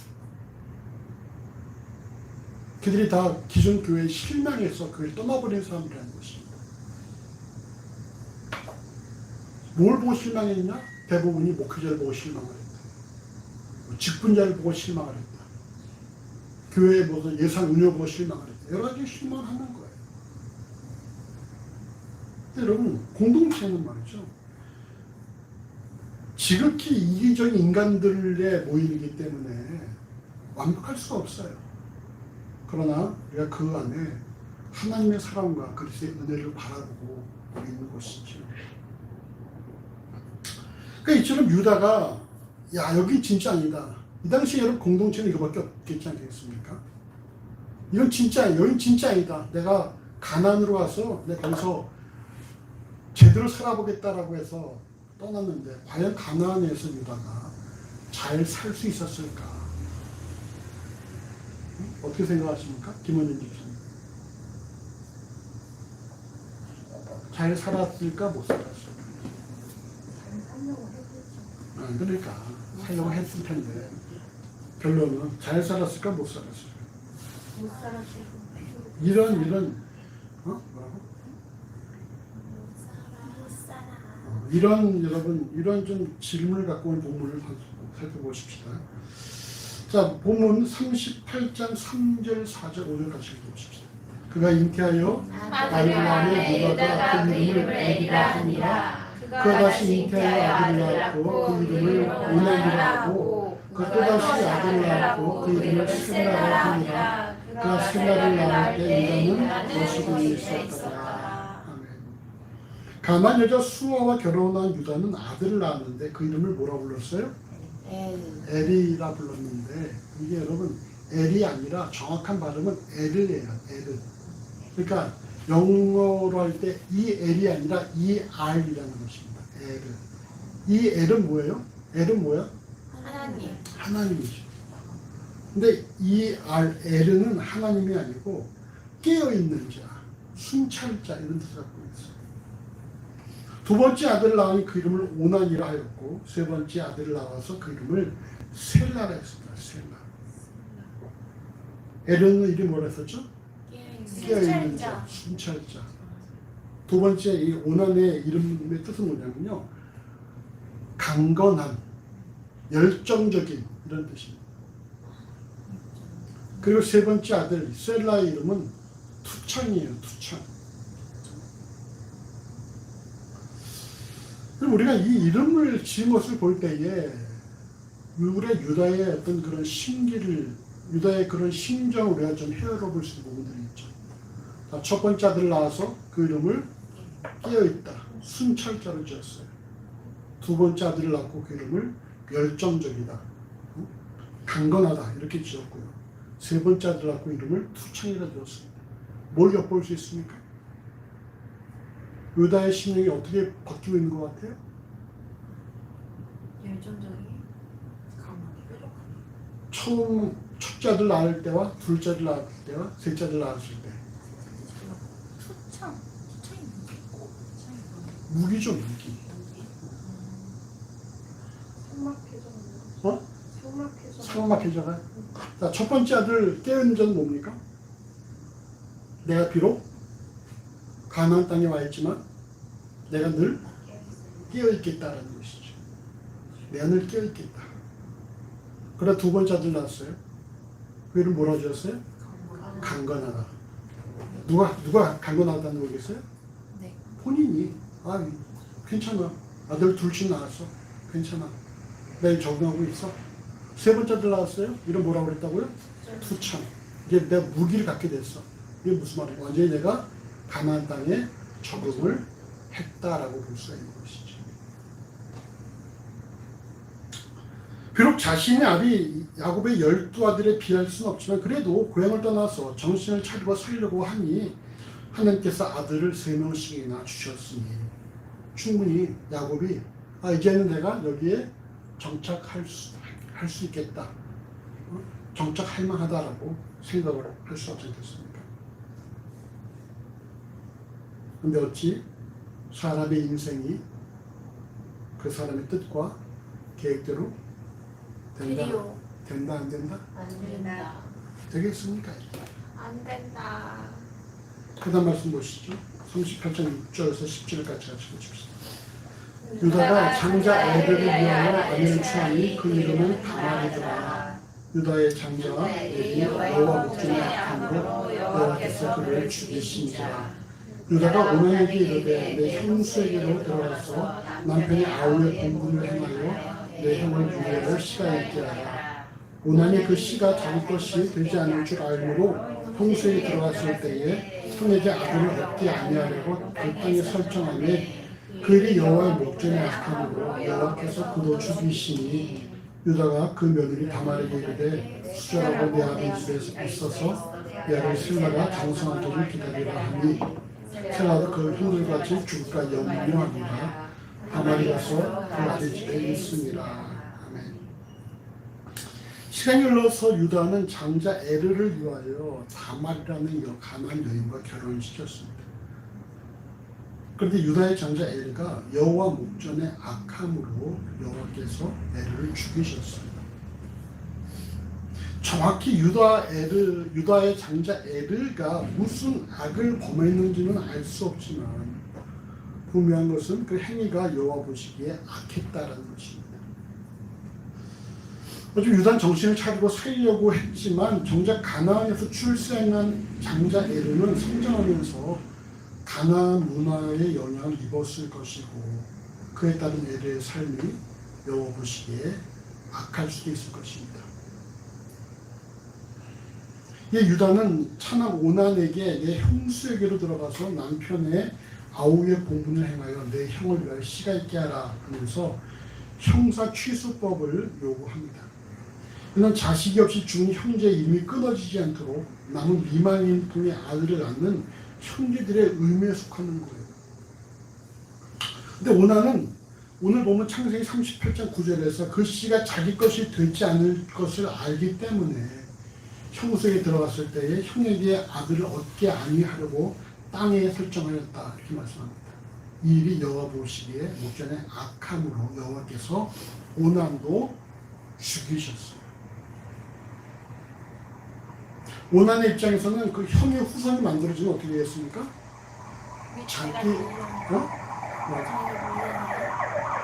그들이 다 기존 교회에 실망해서 그걸 떠나버린 사람들이라는 것입니다. 뭘 보고 실망했냐? 대부분이 목회자를 보고 실망을 했다. 직분자를 보고 실망을 했다. 교회의 무슨 예산 운영 보고 실망을 했다. 여러 가지 실망을 하는 거예요. 근데 여러분, 공동체는 말이죠. 지극히 이기적인 인간들의 모임이기 때문에 완벽할 수가 없어요. 그러나 우리가 그 안에 하나님의 사랑과 그리스도의 은혜를 바라보고 있는 것이죠. 그러니까 이처럼 유다가 야, 여기 진짜 아니다. 이 당시에 여러분 공동체는 이거밖에 없겠지 않겠습니까? 이건 진짜, 여긴 진짜 아니다. 내가 가나안으로 와서 내가 거기서 제대로 살아보겠다라고 해서 떠났는데 과연 가나안에서 유다가 잘 살 수 있었을까? 어떻게 생각하십니까? 김원진 집사님. 잘 살았을까? 못 살았을까? 그러니까 살려고 했을 텐데 결론은 잘 살았을까? 못 살았을까? 못 살았을 이런 뭐라고? 이런 여러분 이런 좀 질문을 갖고 온 본문을 살펴보십시다. 자, 본문 38장 3절 4절 5절 같이 읽어보십시다. 그가 잉태하여 아들을 낳으며 유다가 그 이름을 에리라 하니라. 그가 다시 잉태하여 아들을 낳았고 그 이름을 오난이라 하고 그가 또다시 아들을 낳았고 그 이름을 스라라 하니라. 그가 스라를 낳을 때 유다는 50이 있었더라. 아멘. 가나안 여자 수아와 결혼한 유다는 아들을 낳았는데 그 이름을 뭐라 불렀어요? 에리라 불렀는데 이게 여러분 엘이 아니라 정확한 발음은 에르예요. 에르. 그러니까 영어로 할 때 이 엘이 아니라 이 R이라는 것입니다. 에르. 이 엘은 뭐예요? 엘은 뭐야? 하나님. 하나님이죠. 근데 이 엘은 하나님이 아니고 깨어있는 자, 순찰 자 이런 뜻을 갖고 있어요. 두 번째 아들을 낳으니 그 이름을 오난이라 하였고 세 번째 아들을 낳아서 그 이름을 셀라라 했습니다. 셀라. 엘은 이름이 뭐라 했었죠? 깨어있는 자, 순찰자. 두 번째 이 오난의 이름의 뜻은 뭐냐면요, 강건한, 열정적인 이런 뜻입니다. 그리고 세 번째 아들 셀라의 이름은 투창이에요. 투창. 그럼 우리가 이 이름을 지은 것을 볼 때에 우리의 유다의 어떤 그런 심기를, 유다의 그런 심정을 우리가 좀 헤아려 볼 수 있는 부분들이 있죠. 자, 첫 번째 아들을 낳아서 그 이름을 깨어있다, 순찰자로 지었어요. 두 번째 아들을 낳고 그 이름을 열정적이다, 강건하다 이렇게 지었고요. 세 번째 아들을 낳고 이름을 투창이라 지었습니다. 뭘 엿볼 수 있습니까? 유다의 심령이 어떻게 바뀌고 있는 것 같아요? 열정적인 강하게 뾰족하게. 처음 첫째 아들 낳을 때와 둘째 아들 낳을 때와 셋째 아들 낳았을 때 투창이 무기죠, 무기. 어? 상막해져가. 자, 첫 번째 아들 깨어있는 자는 뭡니까? 내가 비록 가나안 땅에 와 있지만 내가 늘 깨어있겠다라는 것이죠. 내가 늘 깨어있겠다. 그러다 두 번째 아들 낳았어요. 그 이름 뭐라고 지었어요? 강건하다. 누가 강건하다는 거겠어요? 네. 본인이. 아, 괜찮아. 아들 둘씩 낳았어. 괜찮아. 나 적응하고 있어. 세 번째 아들 낳았어요. 이름 뭐라고 그랬다고요? 투창. 이제 내가 무기를 갖게 됐어. 이게 무슨 말이에요? 완전히 내가 가나안 땅에 적응을 했다라고 볼 수가 있는 것이죠. 비록 자신의 아비 야곱의 12아들에 비할 수는 없지만 그래도 고향을 떠나서 정신을 차리고 살려고 하니 하나님께서 아들을 3명씩이나 주셨으니 충분히 야곱이 이제는 내가 여기에 정착할 수 있겠다. 정착할 만하다라고 생각을 할 수 없지 않겠습니까? 근데 어찌 사람의 인생이 그 사람의 뜻과 계획대로 된다? 필요. 된다 안 된다? 안 된다. 되겠습니까? 안 된다. 그 다음 말씀 보시죠. 38장 6절에서 10절까지 같이 보십시다. 유다가 장자 에르를 위하여 아내를 취하니 그 이름은 다말이더라. 유다의 장자 에르이 여호와 목전에 악함으로 여호와께서 그를 죽이신지라. 유다가 오나에게 이르되 내 형수에게로 들어가서 남편의 아우의 공분을 행하여 내 형을 유대할 씨가 있게 하라. 오나니 그 씨가 자기 것이 되지 않을 줄 알므로 형수에게 들어갔을 때에 형에게 아들을 얻지 아니하려고 그 땅에 설정하니 그 일이 여호와의 목전에 악함으로 여호와께서 그도 죽이시니 유다가 그 며느리 다말에게 이르되 수절하고 내 아들 집에 있어서 내 아들 실마가 장성하기를 기다리라 하니 셀라도 그 형들같이 죽을까 염려하니라. 다말이 가서 그 아들 집에 있으니라. 아멘. 시간이 흘러서 유다는 장자 에르를 위하여 다말이라는 가나안 여인과 결혼을 시켰습니다. 그런데 유다의 장자 에르가 여호와 목전에 악함으로 여호와께서 에르를 죽이셨습니다. 정확히 유다의 장자 에르가 무슨 악을 범했는지는 알 수 없지만 분명한 것은 그 행위가 여호와 보시기에 악했다라는 것입니다. 어차피 유다는 정신을 차리고 살려고 했지만 정작 가나안에서 출생한 장자 에르는 성장하면서 가나안 문화의 영향을 입었을 것이고 그에 따른 에르의 삶이 여호와 보시기에 악할 수도 있을 것입니다. 유다는 차남 오난에게 내 형수에게로 들어가서 남편의 아우의 공분을 행하여 내 형을 위하여 씨가 있게 하라 하면서 형사 취수법을 요구합니다. 이는 자식이 없이 죽은 형제의 이름이 끊어지지 않도록 남은 미망인 분의 아들을 낳는 형제들의 의무에 속하는 거예요. 근데 오난은 오늘 보면 창세기 38장 9절에서 그 씨가 자기 것이 되지 않을 것을 알기 때문에 형수에게 들어갔을 때에 형에게 아들을 얻게 아니하려고 땅에 설정하였다 이렇게 말씀합니다. 이 일이 여호와 보시기에 목전에 악함으로 여호와께서 오난도 죽이셨어요. 오난의 입장에서는 그 형의 후손이 만들어지면 어떻게 되겠습니까?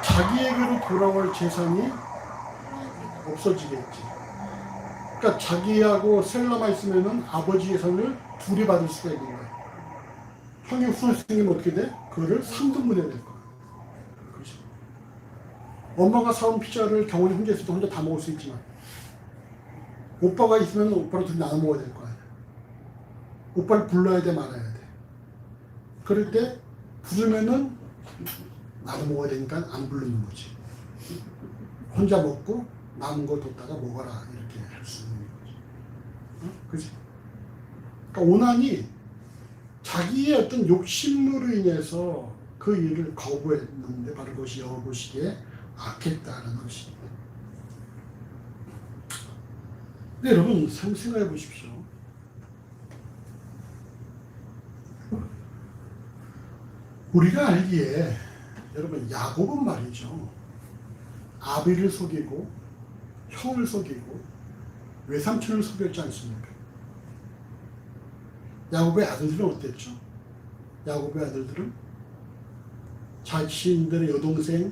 자기에게로 돌아올 재산이 없어지겠지. 그러니까 자기하고 셀라만 있으면은 아버지 재산을 둘이 받을 수가 있는 거예요. 형이 후손이 생기면 어떻게 돼? 그거를 3등분해야 될 거야. 그렇죠. 엄마가 사온 피자를 경원이 혼자 있을 때 혼자 다 먹을 수 있지만 오빠가 있으면 오빠랑 둘이 나눠 먹어야 될 거야. 오빠를 불러야 돼 말아야 돼. 그럴 때 부르면은 나도 먹어야 되니까 안 부르는 거지. 혼자 먹고 남은 거 뒀다가 먹어라 이렇게 할 수 있는 거지. 그렇지? 그러니까 오난이 자기의 어떤 욕심으로 인해서 그 일을 거부했는데 바로 그것이 여호와 보시기에 악했다는 것입니다. 근데 여러분 생각해 보십시오. 우리가 알기에 여러분 야곱은 말이죠. 아비를 속이고 형을 속이고 외삼촌을 속였지 않습니까? 야곱의 아들들은 어땠죠? 야곱의 아들들은 자신들의 여동생이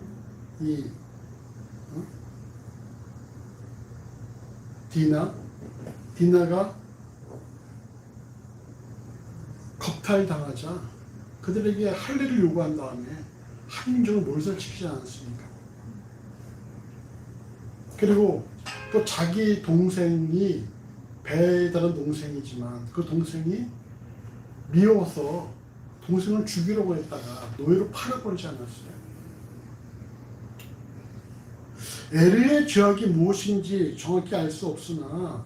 디나가 겁탈 당하자 그들에게 할례를 요구한 다음에 한민족을 몰살시키지 않았습니까? 그리고 또 자기 동생이 배에 다른 동생이지만 그 동생이 미워서 동생을 죽이려고 했다가 노예로 팔아버리지 않았어요. 에르의 죄악이 무엇인지 정확히 알 수 없으나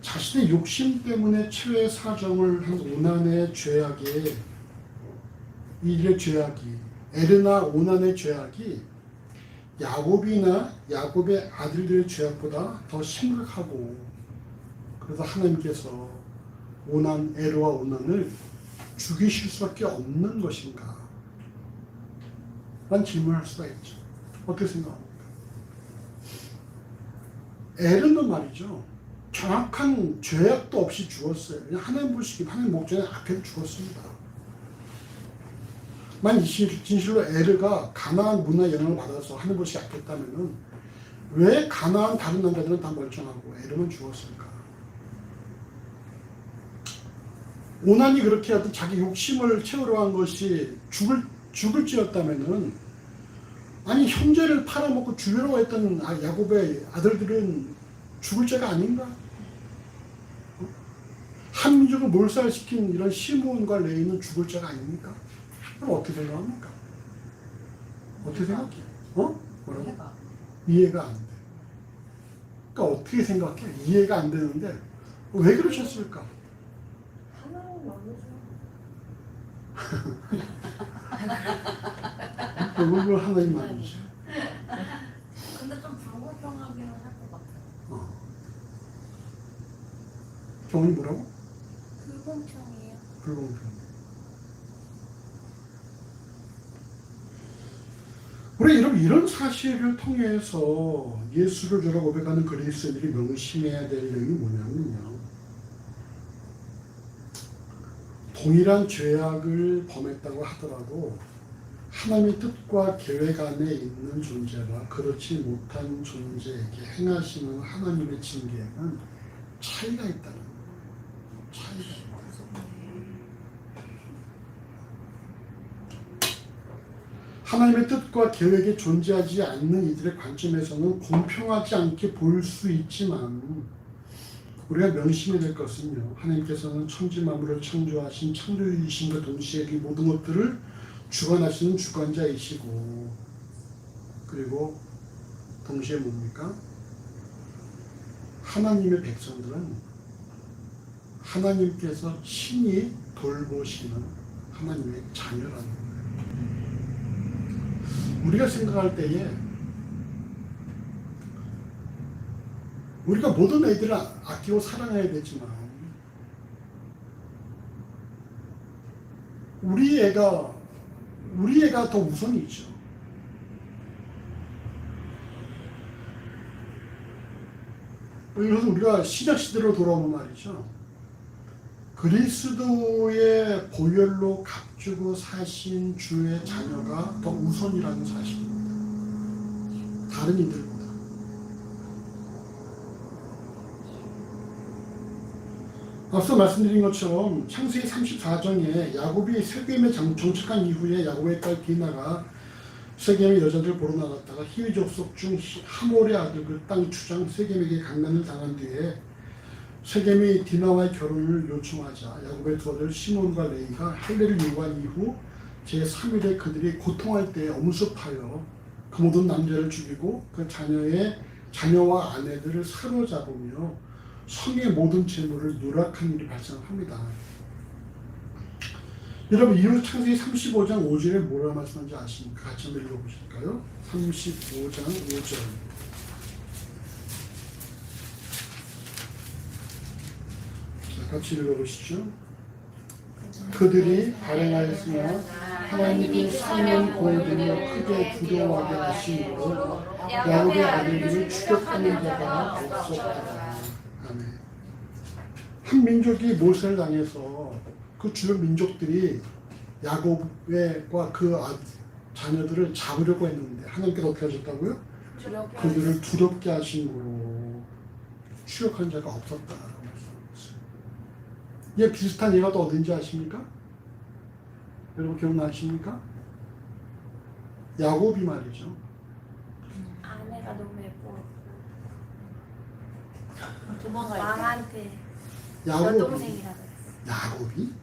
자신의 욕심 때문에 최후의 사정을 한 오난의 죄악에 이 일의 죄악이 에르나 오난의 죄악이 야곱이나 야곱의 아들들의 죄악보다 더 심각하고 그래서 하나님께서 에르와 오난을 죽이실 수밖에 없는 것인가? 라는 질문을 할 수가 있죠. 어떻게 생각합니까? 에르는 말이죠. 정확한 죄악도 없이 죽었어요. 그냥 하나님 보시기 하나님 목전에 앞에서 죽었습니다. 만약 진실로 에르가 가나안 문화의 영향을 받아서 하나님 보시기 앞했다면 왜 가나안 다른 남자들은 다 멀쩡하고 에르만 죽었을까? 오난이 그렇게 어떤 자기 욕심을 채우려 한 것이 죽을지였다면은 아니 형제를 팔아먹고 죽이려고 했던 야곱의 아들들은 죽을 죄가 아닌가? 한 민족을 몰살시킨 이런 시므온과 레위는 죽을 죄가 아닙니까? 그럼 어떻게 생각합니까? 어떻게 생각해? 뭐라고? 이해가 안 돼. 그러니까 어떻게 생각해? 이해가 안 되는데 왜 그러셨을까? 하나님 말이죠. 그걸 하나님 말이지. 근데 좀 불공평하기는 할 것 같아요. 경훈이 뭐라고? 불공평해요. 불공평. 우리 이런 사실을 통해서 예수를 주라 고백하는 그리스도인들이 명심해야 될 내용이 뭐냐면요. 동일한 죄악을 범했다고 하더라도 하나님의 뜻과 계획 안에 있는 존재와 그렇지 못한 존재에게 행하시는 하나님의 징계는 차이가 있다는 거예요. 차이가 있다. 하나님의 뜻과 계획이 존재하지 않는 이들의 관점에서는 공평하지 않게 보일 수 있지만 우리가 명심해야 될 것은요. 하나님께서는 천지 만물을 창조하신 창조주이신과 동시에 이 모든 것들을 주관하시는 주관자이시고 그리고 동시에 뭡니까? 하나님의 백성들은 하나님께서 친히 돌보시는 하나님의 자녀라는 거예요. 우리가 생각할 때에 우리가 모든 애들을 아끼고 사랑해야 되지만 우리 애가 더 우선이죠. 그래서 우리가 신약시대로 돌아오는 말이죠. 그리스도의 보혈로 값주고 사신 주의 자녀가 더 우선이라는 사실입니다. 다른 이들보다. 앞서 말씀드린 것처럼 창세기 34장에 야곱이 세겜에 정착한 이후에 야곱의 딸 디나가 세겜의 여자들 보러 나갔다가 히위 족속 중 하몰의 아들 그 땅 주장 세겜에게 강간을 당한 뒤에 세겜이 디나와의 결혼을 요청하자 야곱의 두 아들 시몬과 레이가 할례를 요구한 이후 제3일에 그들이 고통할 때 엄습하여 그 모든 남자를 죽이고 그 자녀와 아내들을 사로잡으며 성의 모든 재물을 누락한 일이 발생합니다. 여러분 이후 창세기 35장 5절에 뭐라 말씀하는지 아십니까? 같이 한번 읽어보실까요? 35장 5절 같이 읽어보시죠. 그들이 발행하였으나 하나님이 사면 보여드리며 크게 두려워하게 하심으로 야곱의 아들들을 추격하는 자가 없었다. 아멘. 한 민족이 몰살을 당해서 그 주변 민족들이 야곱과 그 자녀들을 잡으려고 했는데 하나님께서 어떻게 하셨다고요? 그들을 두렵게 하심으로 추격한 자가 없었다라고 말씀하고 있어요. 얘 비슷한 예가 또 어딘지 아십니까? 여러분 기억나십니까? 야곱이 말이죠. 아내가 너무 예뻐. 도망갈 왕한테 야곱이 여동생이라고 했어. 야곱이?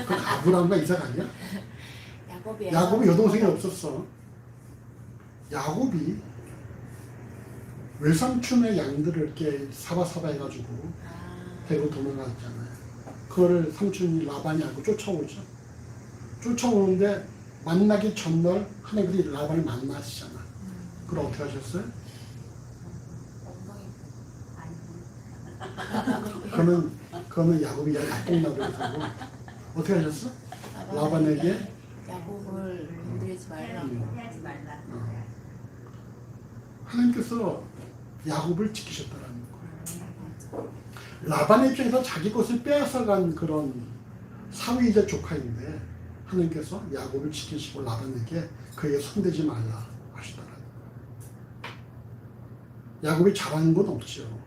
그 아브라함과 이삭 아니야? 야곱이 야곱이 여동생이 없었어. 야곱이 외삼촌의 양들을 이렇게 사바사바 해가지고 데리고 도망갔잖아요. 그거를 삼촌이 라반이 알고 쫓아오죠. 쫓아오는데 만나기 전날 하나님이 라반을 만나시잖아. 그럼 어떻게 하셨어요? 그러면 야곱이 약공나무를 사고 어떻게 하셨어? 라반에게 야곱을 건드리지 말라고 하지 말라. 하나님께서 야곱을 지키셨다라는 거예요. 라반의 입장에서 자기 것을 빼앗아간 그런 사위이자 조카인데 하나님께서 야곱을 지키시고 라반에게 그에게 손대지 말라 하시더라고요. 야곱이 잘하는 건 없죠.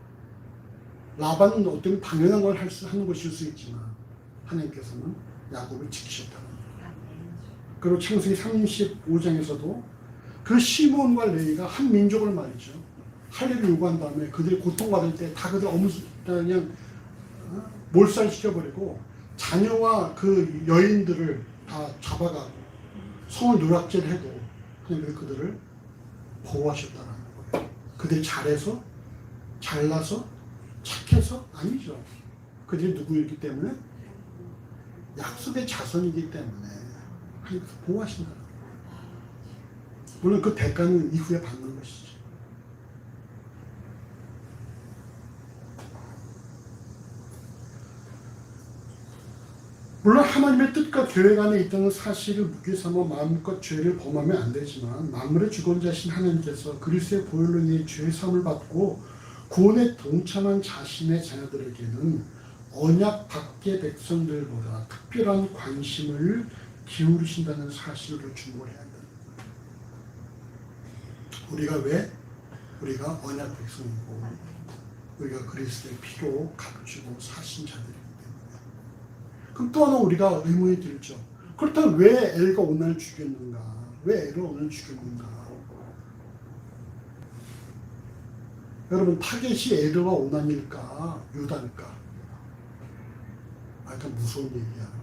라반은 어떤 당연한 걸 하는 것일 수 있지만 하나님께서는 야곱을 지키셨다는 거예요. 그리고 창세기 35장에서도 그 시몬과 레위가 한 민족을 말이죠. 할례를 요구한 다음에 그들이 고통받을 때 다 그들 그냥 몰살시켜버리고 자녀와 그 여인들을 다 잡아가고 성을 누락질 해도 하나님께서 그들을 보호하셨다는 거예요. 그들이 잘해서 잘나서 착해서 아니죠. 그들이 누구이기 때문에 약속의 자손이기 때문에 하나님께서 보호하신다는 거예요. 물론 그 대가는 이후에 받는 것이죠. 물론 하나님의 뜻과 계획 안에 있다는 사실을 묻게 삼아 마음껏 죄를 범하면 안 되지만 만물의 주권자신 하나님께서 그리스도의 보혈로 인해 죄의 사함을 받고 구원에 동참한 자신의 자녀들에게는 언약 밖의 백성들보다 특별한 관심을 기울이신다는 사실을 주목을 해야 한다. 우리가 언약 백성이고 우리가 그리스도의 피로 값주고 사신 자들이기 때문에. 그럼 또 하나 우리가 의문이 들죠. 그렇다면 왜 엘과 오난을 죽였는가? 왜 엘과 오난을 죽였는가? 여러분 타겟이 엘과 오난일까? 유다일까? 약간 무서운 얘기야.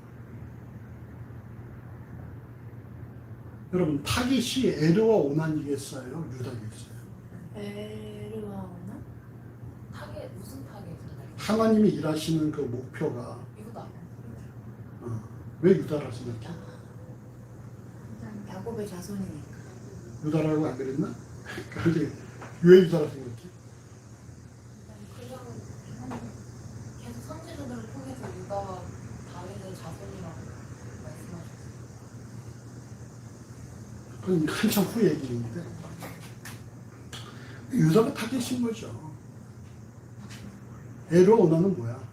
여러분 타겟이 에르와 오난이겠어요? 유다겠어요? 에르와 오나? 타겟 무슨 타겟인가요? 하나님이 일하시는 그 목표가 이거다. 왜 유다라고 생각해? 야곱의 자손이니까. 유다라고 안 그랬나? 근데 왜 유다라고 생각해? 그냥 계속 선지자들을 통해서 유다와 다윗의 자손이라고 말씀하셨어요. 그건 한참 후 얘기인데 유다가 타겟인 거죠. 에르와 오난은 뭐야?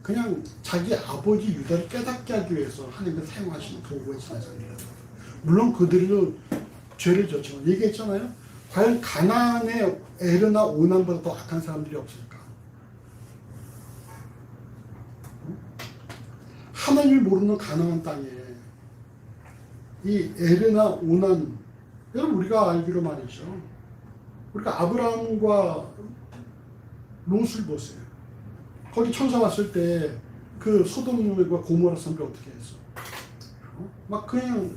그냥 자기 아버지 유다를 깨닫게 하기 위해서 하나님께서 사용하시는 도구의 사람입니다. 물론 그들도 죄를 졌지만 얘기했잖아요. 과연 가나안의 에르나 오난보다 더 악한 사람들이 없을까? 하나님을 모르는 가나안 땅에 이 에르나 오난, 여러분 우리가 알기로 말이죠. 우리가 아브라함과 롯을 보세요. 거기 천사 왔을 때 그 소돔과 고모라 사람들이 어떻게 했어? 막 그냥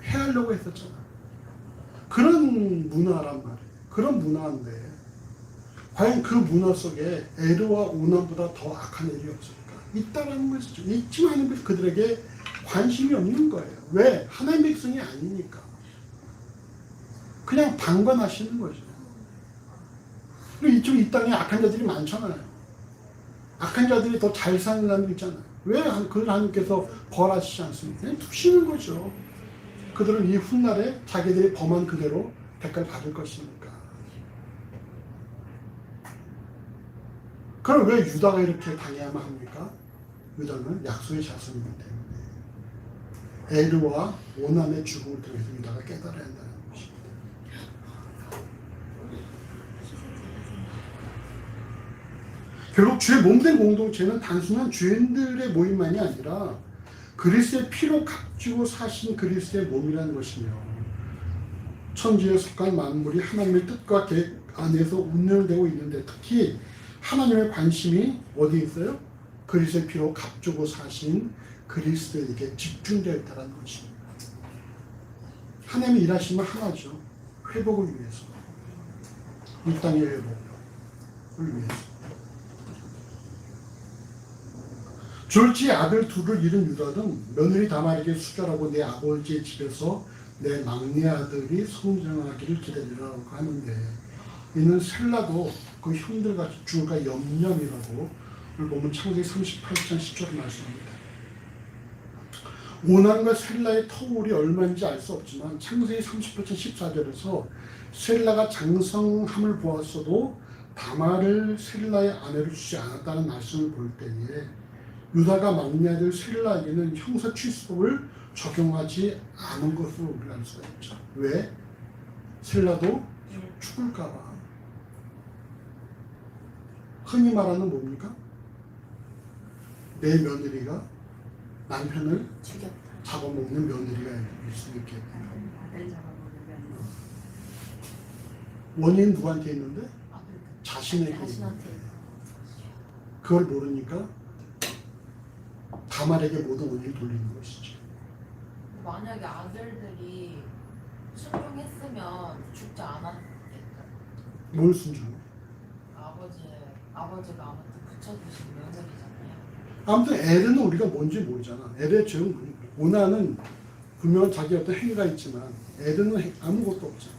해하려고 했었잖아. 그런 문화란 말이에요. 그런 문화인데 과연 그 문화 속에 에르와 오난보다 더 악한 일이 없을까? 있다라는 것이죠. 있지만 그들에게 관심이 없는 거예요. 왜? 하나님의 백성이 아니니까. 그냥 방관하시는 거죠. 그리고 이 땅에 악한 자들이 많잖아요. 악한 자들이 더 잘 사는 사람들 있잖아요. 왜 그걸 하나님께서 벌하시지 않습니까? 그냥 두시는 거죠. 그들은 이 훗날에 자기들이 범한 그대로 대가를 받을 것이니까. 그럼 왜 유다가 이렇게 당해야만 합니까? 유다는 약속의 자손이기 때문에 에르와 오난의 죽음을 통해서 유다가 깨달아야 한다는 것입니다. 결국 주의 몸된 공동체는 단순한 죄인들의 모임만이 아니라 그리스도의 피로 값주고 사신 그리스도의 몸이라는 것이며 천지에 속한 만물이 하나님의 뜻과 계획 안에서 운영되고 있는데 특히 하나님의 관심이 어디에 있어요? 그리스도의 피로 값주고 사신 그리스도에게 집중되어 있다는 것입니다. 하나님의 일하심은 하나죠. 회복을 위해서. 이 땅의 회복을 위해서. 졸지의 아들 둘을 잃은 유다는 며느리 다말에게 수절하고 내 아버지의 집에서 내 막내 아들이 성장하기를 기다리라고 하는데 이는 셀라도 그 형들같이 주가 염려이라고 보면 창세기 38장 10절에 말씀합니다. 오난과 셀라의 터울이 얼마인지 알 수 없지만 창세기 38장 14절에서 셀라가 장성함을 보았어도 다말을 셀라의 아내로 주지 않았다는 말씀을 볼 때에 유다가 막내 아들 셀라에게는 형사 취수법을 적용하지 않은 것으로 우리가 알 수가 있죠. 왜? 셀라도 죽을까 봐. 흔히 말하는 뭡니까? 내 며느리가 남편을 죽였다. 잡아먹는 며느리가 일 수 있게. 아들 잡아먹으면 원인 누구한테 있는데? 아들 자신에게 자신한테 있는데. 그걸 모르니까 다말에게 모든 원인을 돌리는 것이죠. 만약에 아들들이 순종했으면 죽지 않았겠다. 뭘 순종해? 아버지가 아무튼 붙여주신 며느리잖아요. 아무튼 엘은 우리가 뭔지 모르잖아. 엘의 죄는 뭐니? 오나는 분명 자기 어떤 행위가 있지만 엘은 아무것도 없잖아.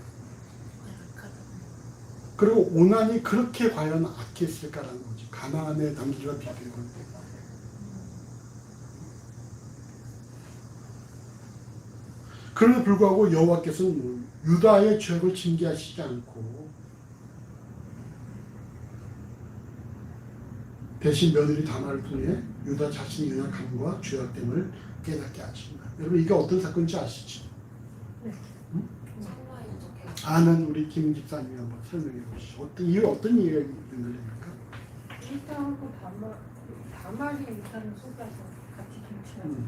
그리고 오난이 그렇게 과연 악했을까라는 거지. 가나안의 남들과 비교해 볼 때. 그럼에도 불구하고 여호와께서는 유다의 죄를 징계하시지 않고 대신 며느리 다말을 통해 유다 자신의 연약함과 죄악됨을 깨닫게 하십니다. 여러분 이게 어떤 사건인지 아시죠? 상라에 적혀 아는 우리 김 집사님이 한번 설명해 보시죠. 이게 어떤 이야기가 있는 겁니까? 일단하고 다말이 일단은 속아서 같이 김치랑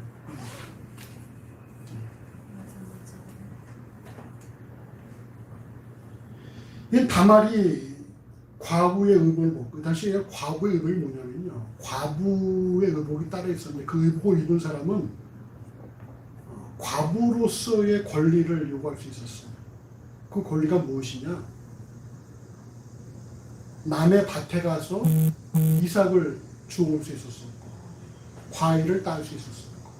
이 다말이 과부의 의복을 벗고 당시 과부의 의복이 뭐냐면요. 과부의 의복이 따로 있었는데 그 의복을 입은 사람은 과부로서의 권리를 요구할 수 있었어요. 그 권리가 무엇이냐? 남의 밭에 가서 이삭을 주워올 수 있었었고 과일을 딸 수 있었었고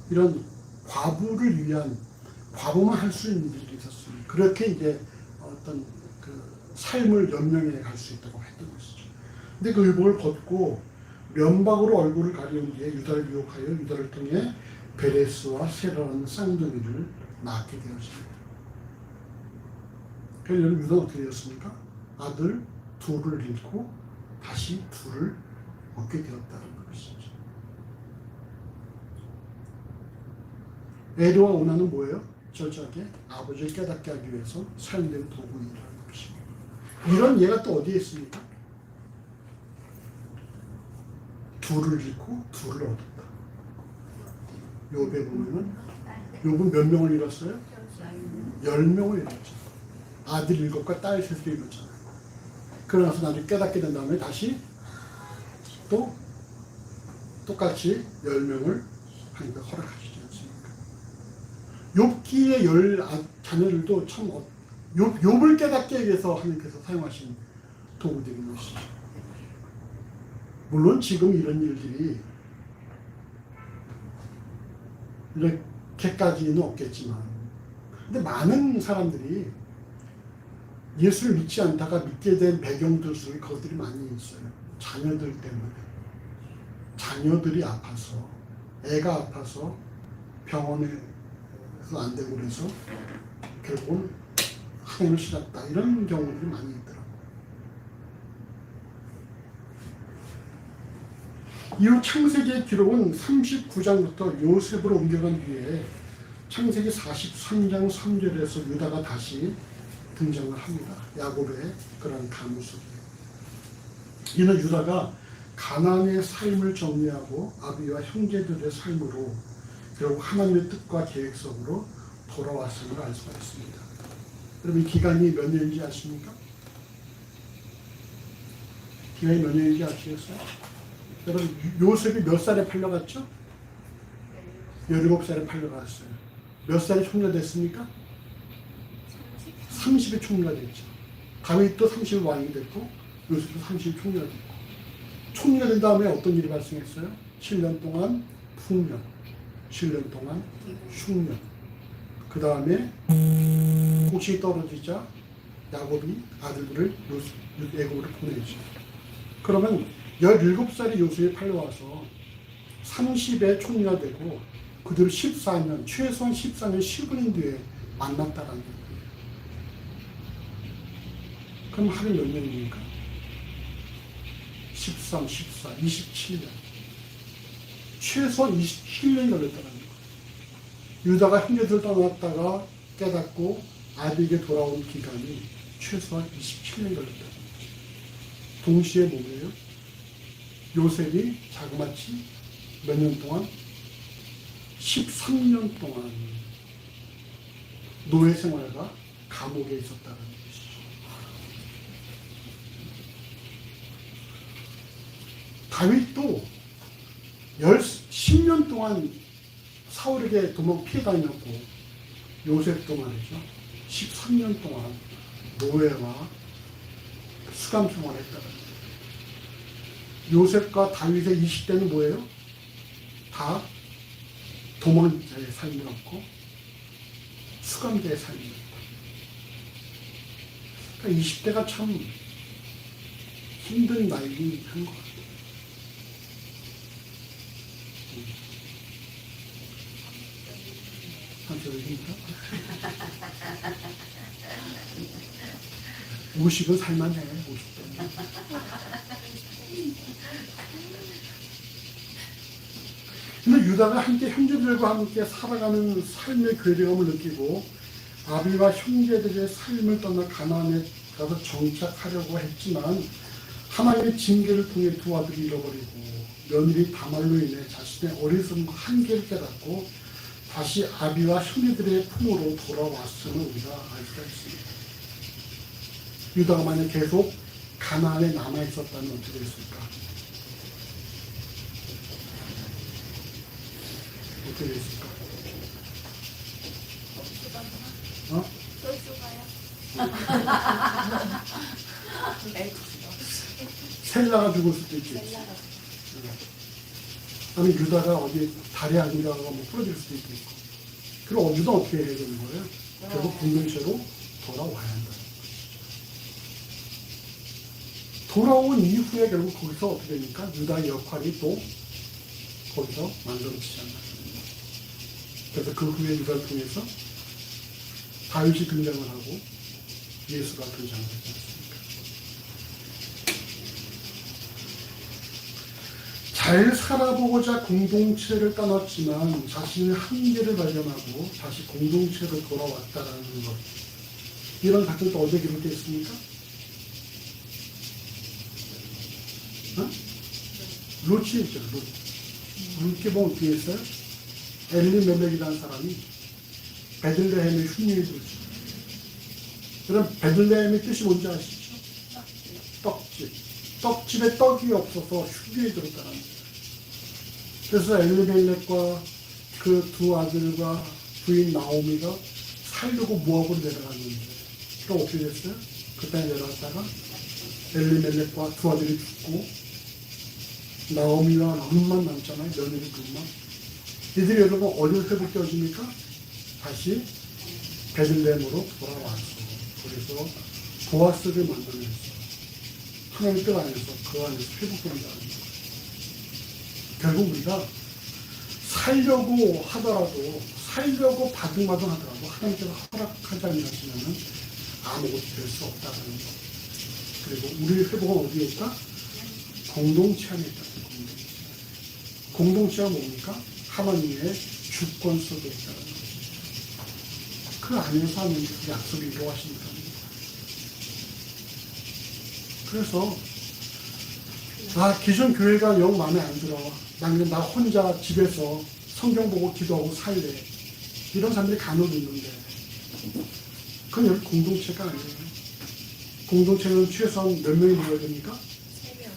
이런 과부를 위한 과부만 할 수 있는 일이 있었습니다. 그렇게 이제 어떤 그 삶을 연명해 갈 수 있다고 했던 것이죠. 근데 그 의복을 벗고 면박으로 얼굴을 가리운 뒤에 유다를 유혹하여 유다를 통해 베레스와 세라라는 쌍둥이를 낳게 되었습니다. 그래서 유다는 어떻게 되었습니까? 아들 둘을 잃고 다시 둘을 얻게 되었다는 것이죠. 에리와 오나는 뭐예요? 저쪽에 아버지를 깨닫게 하기 위해서 사용된 도구이라는 것입니다. 이런 예가 또 어디에 있습니까? 둘을 잃고 둘을 얻었다. 욥에 보면은 욥은 몇 명을 잃었어요? 10명을 잃었죠. 아들 7과 딸 3을 잃었잖아요. 그러나서 나중에 깨닫게 된 다음에 다시 또 똑같이 10명을 하니까 허락하시지 않습니까? 욥기의 10 자녀들도 참 욥을 깨닫게 하기 위해서 하나님께서 사용하신 도구들인 것이죠. 물론 지금 이런 일들이 이렇게까지는 없겠지만 근데 많은 사람들이 예수를 믿지 않다가 믿게 된 배경들 속에 그것들이 많이 있어요. 자녀들 때문에. 자녀들이 아파서 애가 아파서 병원에서 안 되고 그래서 결국은 하나님을 싫었다 이런 경우들이 많이 있더라고요. 이후 창세기의 기록은 39장부터 요셉으로 옮겨간 뒤에 창세기 43장 3절에서 유다가 다시 등장을 합니다. 야곱의 그런 가문 속에. 이는 유다가 가나안의 삶을 정리하고 아비와 형제들의 삶으로 결국 하나님의 뜻과 계획성으로 돌아왔음을 알 수가 있습니다. 여러분 기간이 몇 년인지 아십니까? 기간이 몇 년인지 아시겠어요? 여러분 요셉이 몇 살에 팔려갔죠? 17살에 팔려갔어요. 몇 살에 총리됐습니까? 30에 총리가 됐죠. 다윗도 30에 왕이 됐고 요셉도 30에 총리가 됐고 총리가 된 다음에 어떤 일이 발생했어요? 7년 동안 풍년, 7년 동안 흉년. 그 다음에 곡식이 떨어지자 야곱이 아들들을 애굽으로 보내죠. 그러면 17살에 요셉이 팔려와서 30에 총리가 되고 그대로 14년, 최소한 14년 10년 뒤에 만났다라는 거예요. 그럼 하루 몇 년입니까? 13, 14, 27년. 최소한 27년이 걸렸다는 거예요. 유다가 형제들 떠났다가 깨닫고 아비에게 돌아온 기간이 최소한 27년이 걸렸다는 거예요. 동시에 뭐예요? 요셉이 자그마치 몇 년 동안? 13년 동안 노예 생활과 감옥에 있었다는 것이죠. 다윗도 10년 동안 사울에게 도망 피해 다녔고 요셉도 말이죠. 13년 동안 노예와 수감 생활을 했다는 거예요. 요셉과 다윗의 20대는 뭐예요? 다 도망자의 삶이었고 수감자의 삶이었고 그러니까 20대가 참 힘든 나이긴 한 것 같아요. 한쪽을 힘들어? 50은 살만해. 50대는. 근데 유다가 함께 형제들과 함께 살아가는 삶의 괴리감을 느끼고 아비와 형제들의 삶을 떠나 가나안에 가서 정착하려고 했지만 하나님의 징계를 통해 두 아들이 잃어버리고 며느리 다말로 인해 자신의 어리석음과 한계를 깨닫고 다시 아비와 형제들의 품으로 돌아왔음을 우리가 알 수가 있습니다. 유다가 만약 계속 가나안에 남아있었다면 어떻게 됐을까? 어떻게 됐을까? 어? 셀라가 죽을 수도 있겠지. 아니 유다가 어디 다리 아니라가 뭐 부러질 수도 있고. 그럼 유다 어떻게 해야 되는 거예요? 결국 공동체로 돌아와야 한다. 돌아온 이후에 결국 거기서 어떻게 됩니까? 유다의 역할이 또 거기서 완성되지 않나. 그래서 그 후에 유다를 통해서 다윗이 등장을 하고 예수가 등장을 하지 않습니까? 잘 살아보고자 공동체를 떠났지만 자신의 한계를 발견하고 다시 공동체로 돌아왔다라는 것. 이런 것들도 또 어디에 기록되어 있습니까? 어? 루치 있죠, 룻. 룻게 보면 어떻게 했어요? 엘리멜렉이라는 사람이 베들레헴의 흉년이 들었죠. 그럼 베들레헴의 뜻이 뭔지 아시죠? 떡집. 떡집에 떡이 없어서 흉년이 들었다는 거예요. 그래서 엘리멜렉과 그 두 아들과 부인 나오미가 살려고 모압으로 내려갔는데 그럼 어떻게 됐어요? 그 땅에 내려갔다가 엘리멜렉과 두 아들이 죽고 나오미와 룻만 남잖아요. 며느리 룻만. 이들이 여러분 어디로 회복되어집니까? 다시 베들레헴으로 돌아와서 그래서 보아스를 만나면서 하나님의 뜻 안에서 그 안에서 회복된다는 거예요. 결국 우리가 살려고 하더라도 살려고 바둥바둥 하더라도 하나님께서 허락하지 않으시면 아무것도 될 수 없다는 거. 그리고 우리의 회복은 어디에 있다? 공동체 안에 있다. 공동체가 뭡니까? 하나님의 주권 속에 있다는 거죠. 그 안에서 하나님의 약속을 이루어하신다는 거예요. 그래서 기존 교회가 영 마음에 안 들어. 나는 나 혼자 집에서 성경 보고 기도하고 살래. 이런 사람들이 간혹 있는데 그건 여기 공동체가 아니에요. 공동체는 최소한 몇 명이 모여야 됩니까? 3명,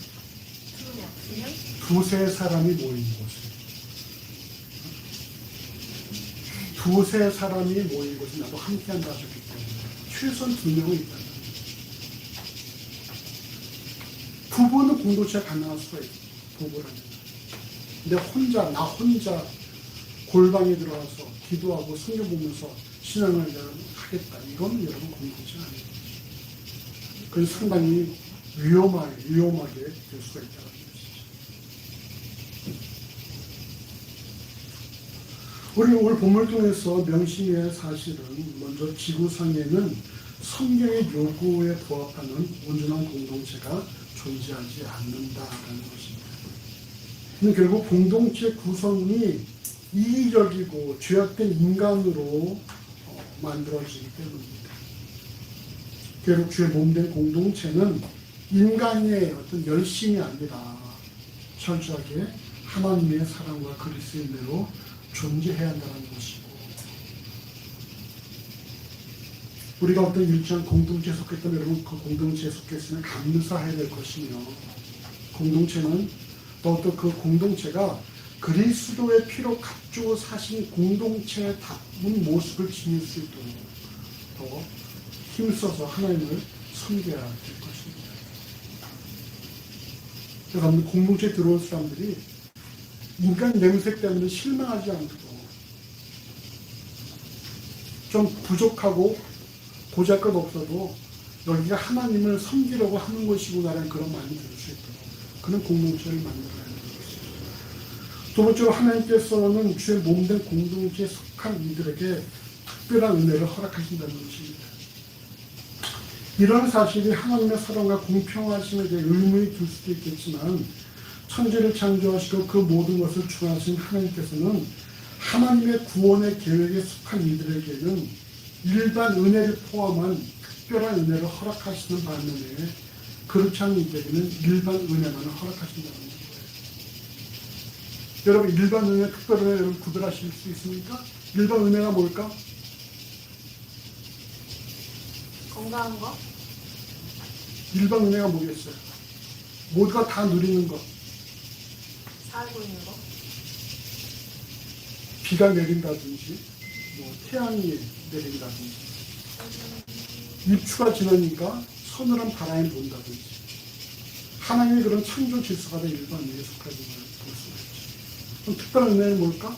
2명, 두세 사람이 모이는 곳에. 두세 사람이 모인 곳에 나도 함께한다 하셨기 때문에 최소한 2명은 있다. 부부는 공동체가 가능할 수가 있어요. 부부라면. 근데 나 혼자 골방에 들어가서 기도하고 성경 보면서 신앙을 하겠다. 이건 여러분 공동체가 아니에요. 그건 상당히 위험하게 될 수가 있다는 것이죠. 우리 오늘 본문을 통해서 명심해야 할 사실은 먼저 지구상에는 성경의 요구에 부합하는 온전한 공동체가 존재하지 않는다라는 것입니다. 결국 공동체 구성이 이기적이고 죄악된 인간으로 만들어지기 때문입니다. 결국 주의 몸된 공동체는 인간의 어떤 열심이 아니라 철저하게 하나님의 사랑과 그리스도의 은혜로 존재해야 한다는 것이고, 우리가 어떤 일정한 공동체에 속했다면 여러분 그 공동체에 속했으면 감사해야 될 것이며, 공동체는 또 그 공동체가 그리스도의 피로 값주고 사신 공동체의 다운 모습을 지닐 수 있도록 더 힘써서 하나님을 섬겨야 될 것입니다. 여러분, 공동체에 들어온 사람들이 인간 냄새 때문에 실망하지 않고 좀 부족하고 보잘것 없어도 여기가 하나님을 섬기려고 하는 것이구나라는 그런 마음이 들 수 있도록 그런 공동체를 만들어야 하는 것입니다. 두 번째로 하나님께서는 주의 몸된 공동체에 속한 이들에게 특별한 은혜를 허락하신다는 것입니다. 이런 사실이 하나님의 사랑과 공평하심에 대해 의문이 들 수도 있겠지만, 천지를 창조하시고 그 모든 것을 주관하신 하나님께서는 하나님의 구원의 계획에 속한 이들에게는 일반 은혜를 포함한 특별한 은혜를 허락하시는 반면에 그렇지 않은 이들에게는 일반 은혜만을 허락하신다는 거예요. 여러분, 일반 은혜, 특별 은혜 여러분 구별하실 수 있습니까? 일반 은혜가 뭘까? 건강한 거? 일반 은혜가 뭐겠어요? 모두가 다 누리는 것. 살고 있는 거? 비가 내린다든지, 태양이 내린다든지, 입추가 지나니까 서늘한 바람이 분다든지, 하나님의 그런 창조 질서가 된 일반 은혜에 속하지 볼 수가 있죠. 그럼 특별 은혜는 뭘까?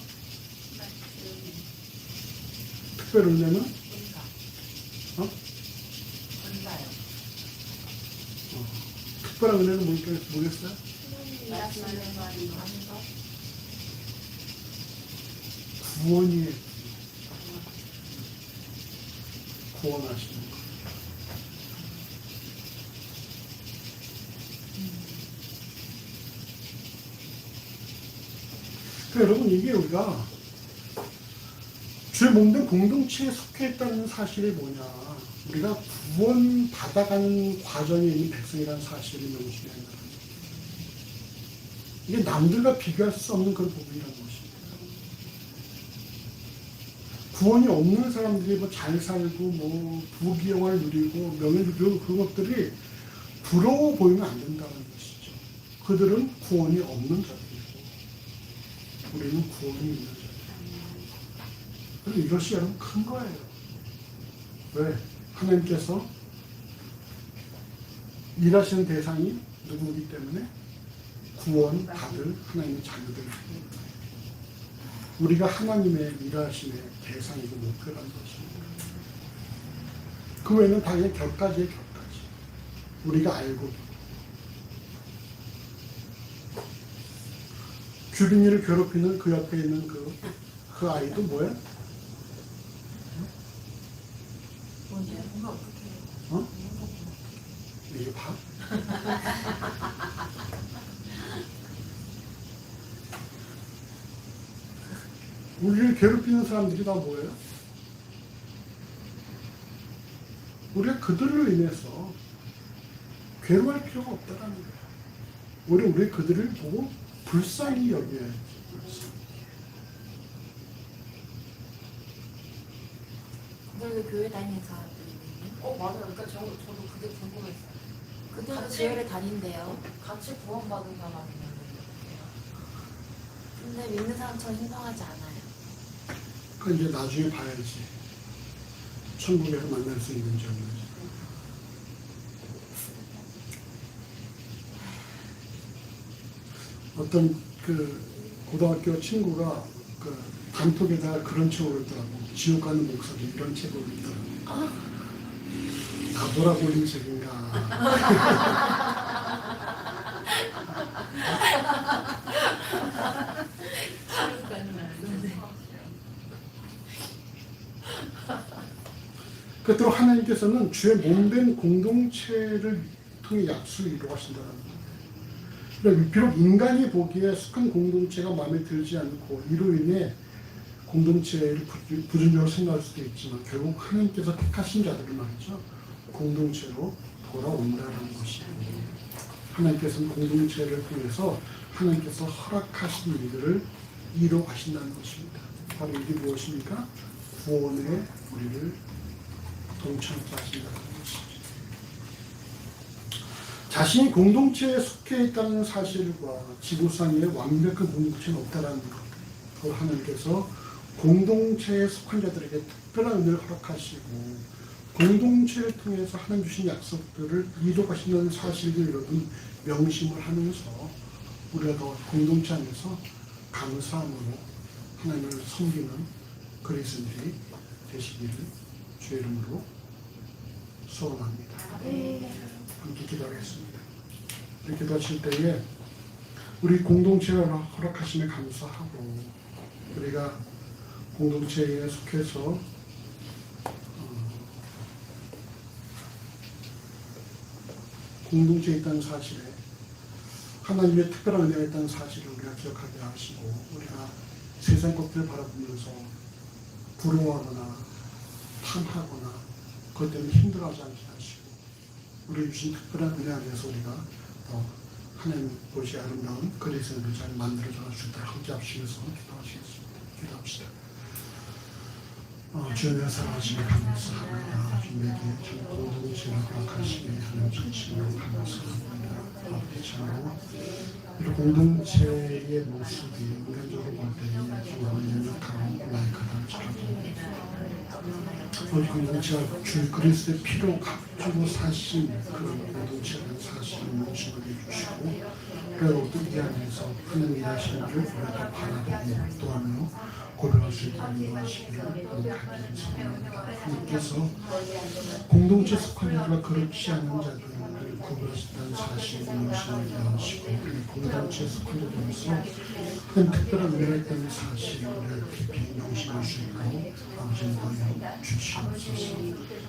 특별 은혜는? 은사요. 특별한 은혜는 뭐겠어요? 말씀하는 말이 하는 거? 구원이 구원하시는 것. 그러니까 여러분, 이게 우리가 주의 몸된 공동체에 속해 있다는 사실이 뭐냐, 우리가 구원 받아가는 과정에 있는 백성이라는 사실을 명심해야 한다는 거예요. 이게 남들과 비교할 수 없는 그런 부분이라는 것입니다. 구원이 없는 사람들이 잘 살고 부귀영화를 누리고 명예를 누리고 그런 것들이 부러워 보이면 안 된다는 것이죠. 그들은 구원이 없는 자들이고 우리는 구원이 있는 자들. 그래서 이것이 여러분 큰 거예요. 왜? 하나님께서 일하시는 대상이 누구이기 때문에 구원 받을 하나님의 자녀들입니다. 우리가 하나님의 일하심의 대상이고 목표라는 것입니다. 그 외에는 당연히 격가지의 격가지. 우리가 알고 규빈이를 괴롭히는 그 옆에 있는 그 아이도 뭐야? 뭔지 뭔가 어떻게 해요? 어? 이게 봐? 우리를 괴롭히는 사람들이 다 뭐예요? 우리가 그들로 인해서 괴로워할 필요가 없다는 거예요. 우리 그들을 보고 불쌍히 여겨야지. 그들도 교회 다니는 사람들이거든요. 맞아요. 그러니까 저도 그게 궁금했어요. 그들도 같이- 교회를 다닌대요. 같이 구원받은 사람이면 근데 믿는 사람처럼 행동하지 않아요. 그 이제 나중에 봐야지. 천국에서 만날 수 있는지 없는지. 어떤 그 고등학교 친구가 그 단톡에다가 그런 책을 읽더라고. 지옥 가는 목소리 이런 책을 읽더라고. 나보라 올린 책인가. 끝으로 하나님께서는 주의 몸된 공동체를 통해 약속을 이루어가신다는 거예요. 그러니까 비록 인간이 보기에 속한 공동체가 마음에 들지 않고 이로 인해 공동체를 부정적으로 생각할 수도 있지만 결국 하나님께서 택하신 자들을 말이죠. 공동체로 돌아온다는 것이에요. 하나님께서는 공동체를 통해서 하나님께서 허락하신 일들을 이루어가신다는 것입니다. 바로 이게 무엇입니까? 구원에 우리를 동참케 하신다는 것이죠. 자신이 공동체에 속해 있다는 사실과 지구상에 완벽한 공동체는 없다는 것, 하나님께서 공동체에 속한 자들에게 특별한 은혜를 허락하시고 공동체를 통해서 하나님 주신 약속들을 이루어가시는 사실을 여러분 명심을 하면서 우리가 더 공동체 안에서 감사함으로 하나님을 섬기는 그리스도인들이 되시기를 주의 이름으로 소원합니다. 함께 기도하겠습니다. 이렇게 기도하실 때에 우리 공동체를 허락하심에 감사하고 우리가 공동체에 속해서 공동체에 있다는 사실에 하나님의 특별한 은혜가 있다는 사실을 우리가 기억하게 하시고 우리가 세상 것들을 바라보면서 부러워하거나 탐하거나 그것 때문에 힘들어하지 않게 하시고 우리 주신 특별한 은혜 안에서 우리가 더 하나님 보시 아름다운 그리스도를 잘 만들어져 수 있도록 함께 합시면서 기도하시겠습니다. 기도합시다. 주님의 사랑하심에 감사합니다. 주님에게 참 공동체를 허락하시게 하는 진심으로 감사합니다. 아버지 참으로 이런 공동체의 모습이 인간적으로 볼 때에 정말 연약하고 나약하다는 우리 공동체가 주 그리스도의 피로 값주고 사신 그 공동체라는 사실을 명심하게 해주시고 그리고 이 안에서 하나님 일하시는 줄 우리가 바라보고 또하며 고백할 수 있도록 인도하시기를 부탁드리는 사람입니다. 하나님께서 공동체 속한 자들과 그렇지 않은 자들을 구분하신다는 사실을 명심하게 하시고 공동체 속한 자들에서 큰 특별한 은혜가 있다는 사실을 우리가 깊이 명심할 수 있도록 아버지는 도와주시옵소서.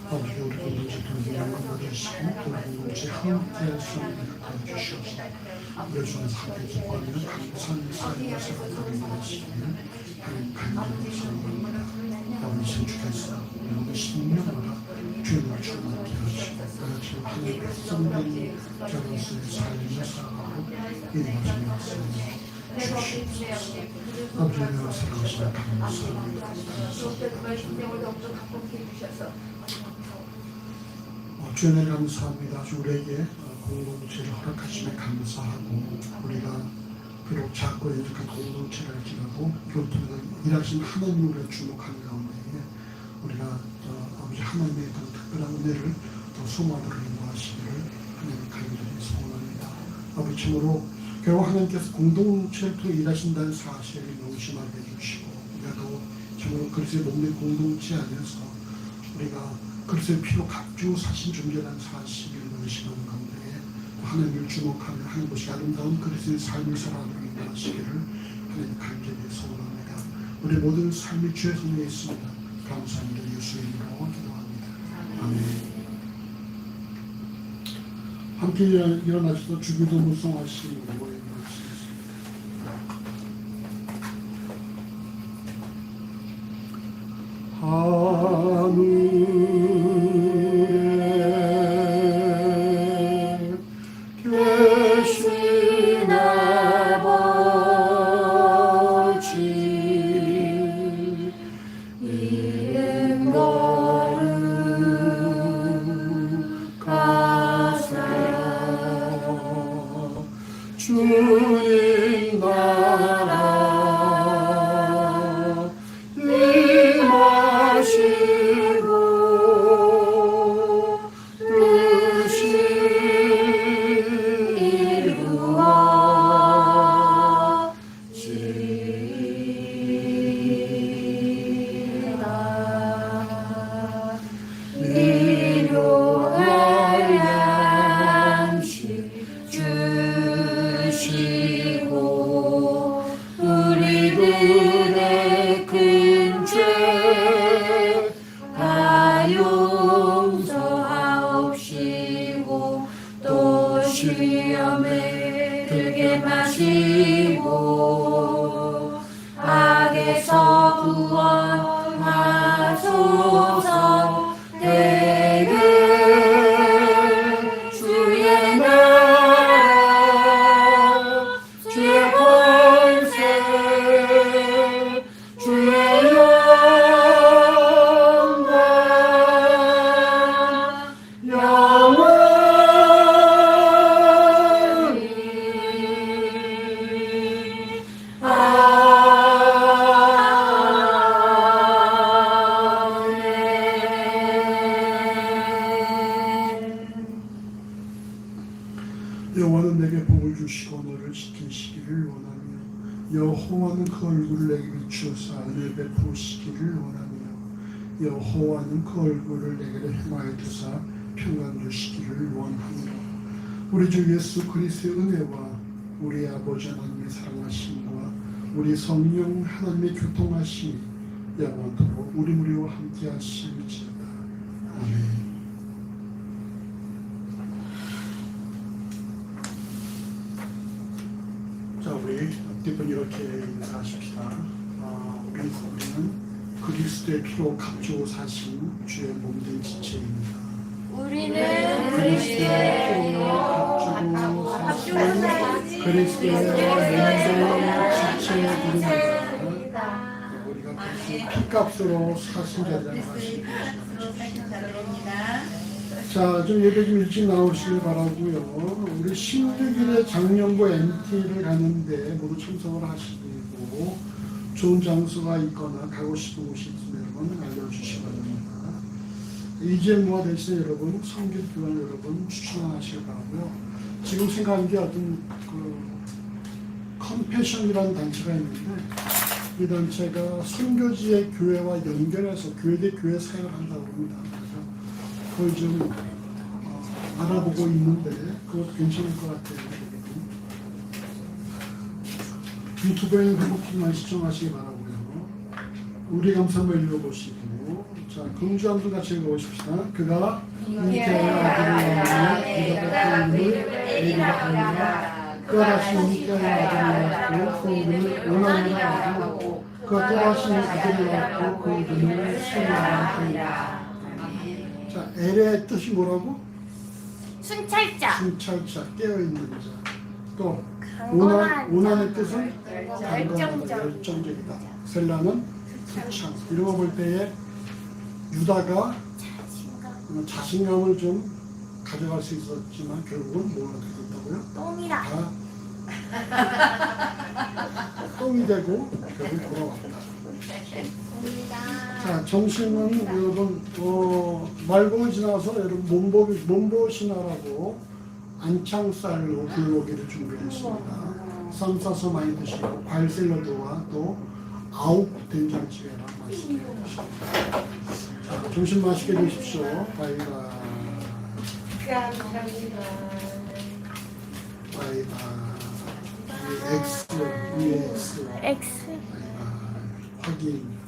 아버지 우리 공동체 동행을 받으시고 우리 공동체 함께 수행을 도와주시옵소서. 우리 중에서 함께 기뻐하는 감사한 삶을 살아가는 것이기를 하나님 간절히 소원합니다. 아버지 주께서 우리 신령으로 주님을 충만케 하시고 지금 하나님의 백성된 자로서의 삶을 살아가고 인도하시는 말씀을 주시옵소서. 아버지의 사랑하시며 감사합니다. 주님의 감사합니다. 우리에게 공동체를 허락하심에 감사하고 우리가 비록 작고 연약한 공동체를 할지라도 이걸 통해서 일하신 하나님을 주목하는 가운데 우리가 아버지 하나님의 그런 특별한 은혜를 더 소망으로 인도하시기를 하나님 간절히 소원합니다. 아버지 참으로 결국 하나님께서 공동체를 통해 일하신다는 사실을 명심하게 해주시고 우리가 더 참으로 그리스도의 몸의 공동체 안에서 우리가 그리스도의 피로 값주고 사신 존재라는 사실을 명심하는 가운데 하나님을 주목하며 하는 것이 아름다운 그리스도의 삶을 살아가는 인도하시기를 하나님 간절히 소원합니다. 우리 모든 삶이 주의 손에 있습니다. 감사합니다. 예수의 이름으로 기도합니다. 아멘. 함께 일어나셔서 주기도 무성하시는 우리 하늘에 계신 주님 나라 임하시고 뜻이 이루어지리라. 일용할 양식 주시고 우리들의 큰 죄 다 용서하옵시고 또 시험에 들게 마시고 악에서 구원하소서. 대개 주의 나라 주의 권세 주의 영광 영원히 여호와는 내게 복을 주시고 너를 지키시기를 원하며 여호와는 그 얼굴을 내게 비추사 은혜 베푸시기를 원하며 여호와는 그 얼굴을 내게 행하여 두사 평강 주시기를 원하며 우리 주 예수 그리스도의 은혜와 우리 아버지 하나님의 사랑하심과 우리 성령 하나님의 교통하심이 영원토록 우리 무리와 함께 하심이지어다. 아멘. 자, 우리 앞뒤분 이렇게 인사하십시다. 우리는 그리스도의 피로 값주고 사신 주의 몸된 지체입니다. 우리는 그리스도의 피로 값주고 사신 그리스도의 몸된 지체입니다. 우리가 그리스도의 피값으로 사신 자들이라고 하십니다. 자, 좀 예배 좀 일찍 나오시길 바라고요. 우리 16일에 장년부 MT를 가는데 모두 참석을 하시고 좋은 장소가 있거나 가고 싶은 곳이 있으면 여러분 알려주시기 바랍니다. 이재모아 대신 여러분, 성교교원 여러분 추천하시길 바라고요. 지금 생각한 게 어떤 컴패션이라는 단체가 있는데 이 단체가 선교지의 교회와 연결해서 교회 대 교회 사역을 한다고 합니다. 그걸 좀 알아보고 있는데 그것도 괜찮을 것 같아요. 유튜브에 회복팀만 시청하시기 바라고요. 우리 감사 한번 읽어보시고 자, 금주함도 같이 읽어보십시다. 그가 잉태의 아들을 낳으며 그가 애기가 아니라 그가 다시 잉태의 아들을 낳고 그 이름을 오나니라 하고 그가 또 다시 아들을 낳고 그 이름을 소나라 하니라. 자, 엘의 뜻이 뭐라고? 순찰자, 순찰자, 깨어있는 자. 또 오난의 뜻은 강건하다, 열정적이다. 셀라는 투창. 이런 거 볼 때에 유다가 자신감을 좀 가져갈 수 있었지만 결국은 뭐가 되었다고요? 똥이라. 똥이 되고 결국 돌아왔다. 자, 점심은 여러분 말공을 지나서 여러분 몸보신하라고 안창살로 불고기를 준비했습니다. 쌈 싸서 많이 드시고 과일 샐러드와 또 아욱 된장찌개랑 맛있게 드십시오. 자, 점심 맛있게 드십시오. 바이바이. 감사합니다. 바이바이. X, EX. X. 바이바이. 확인.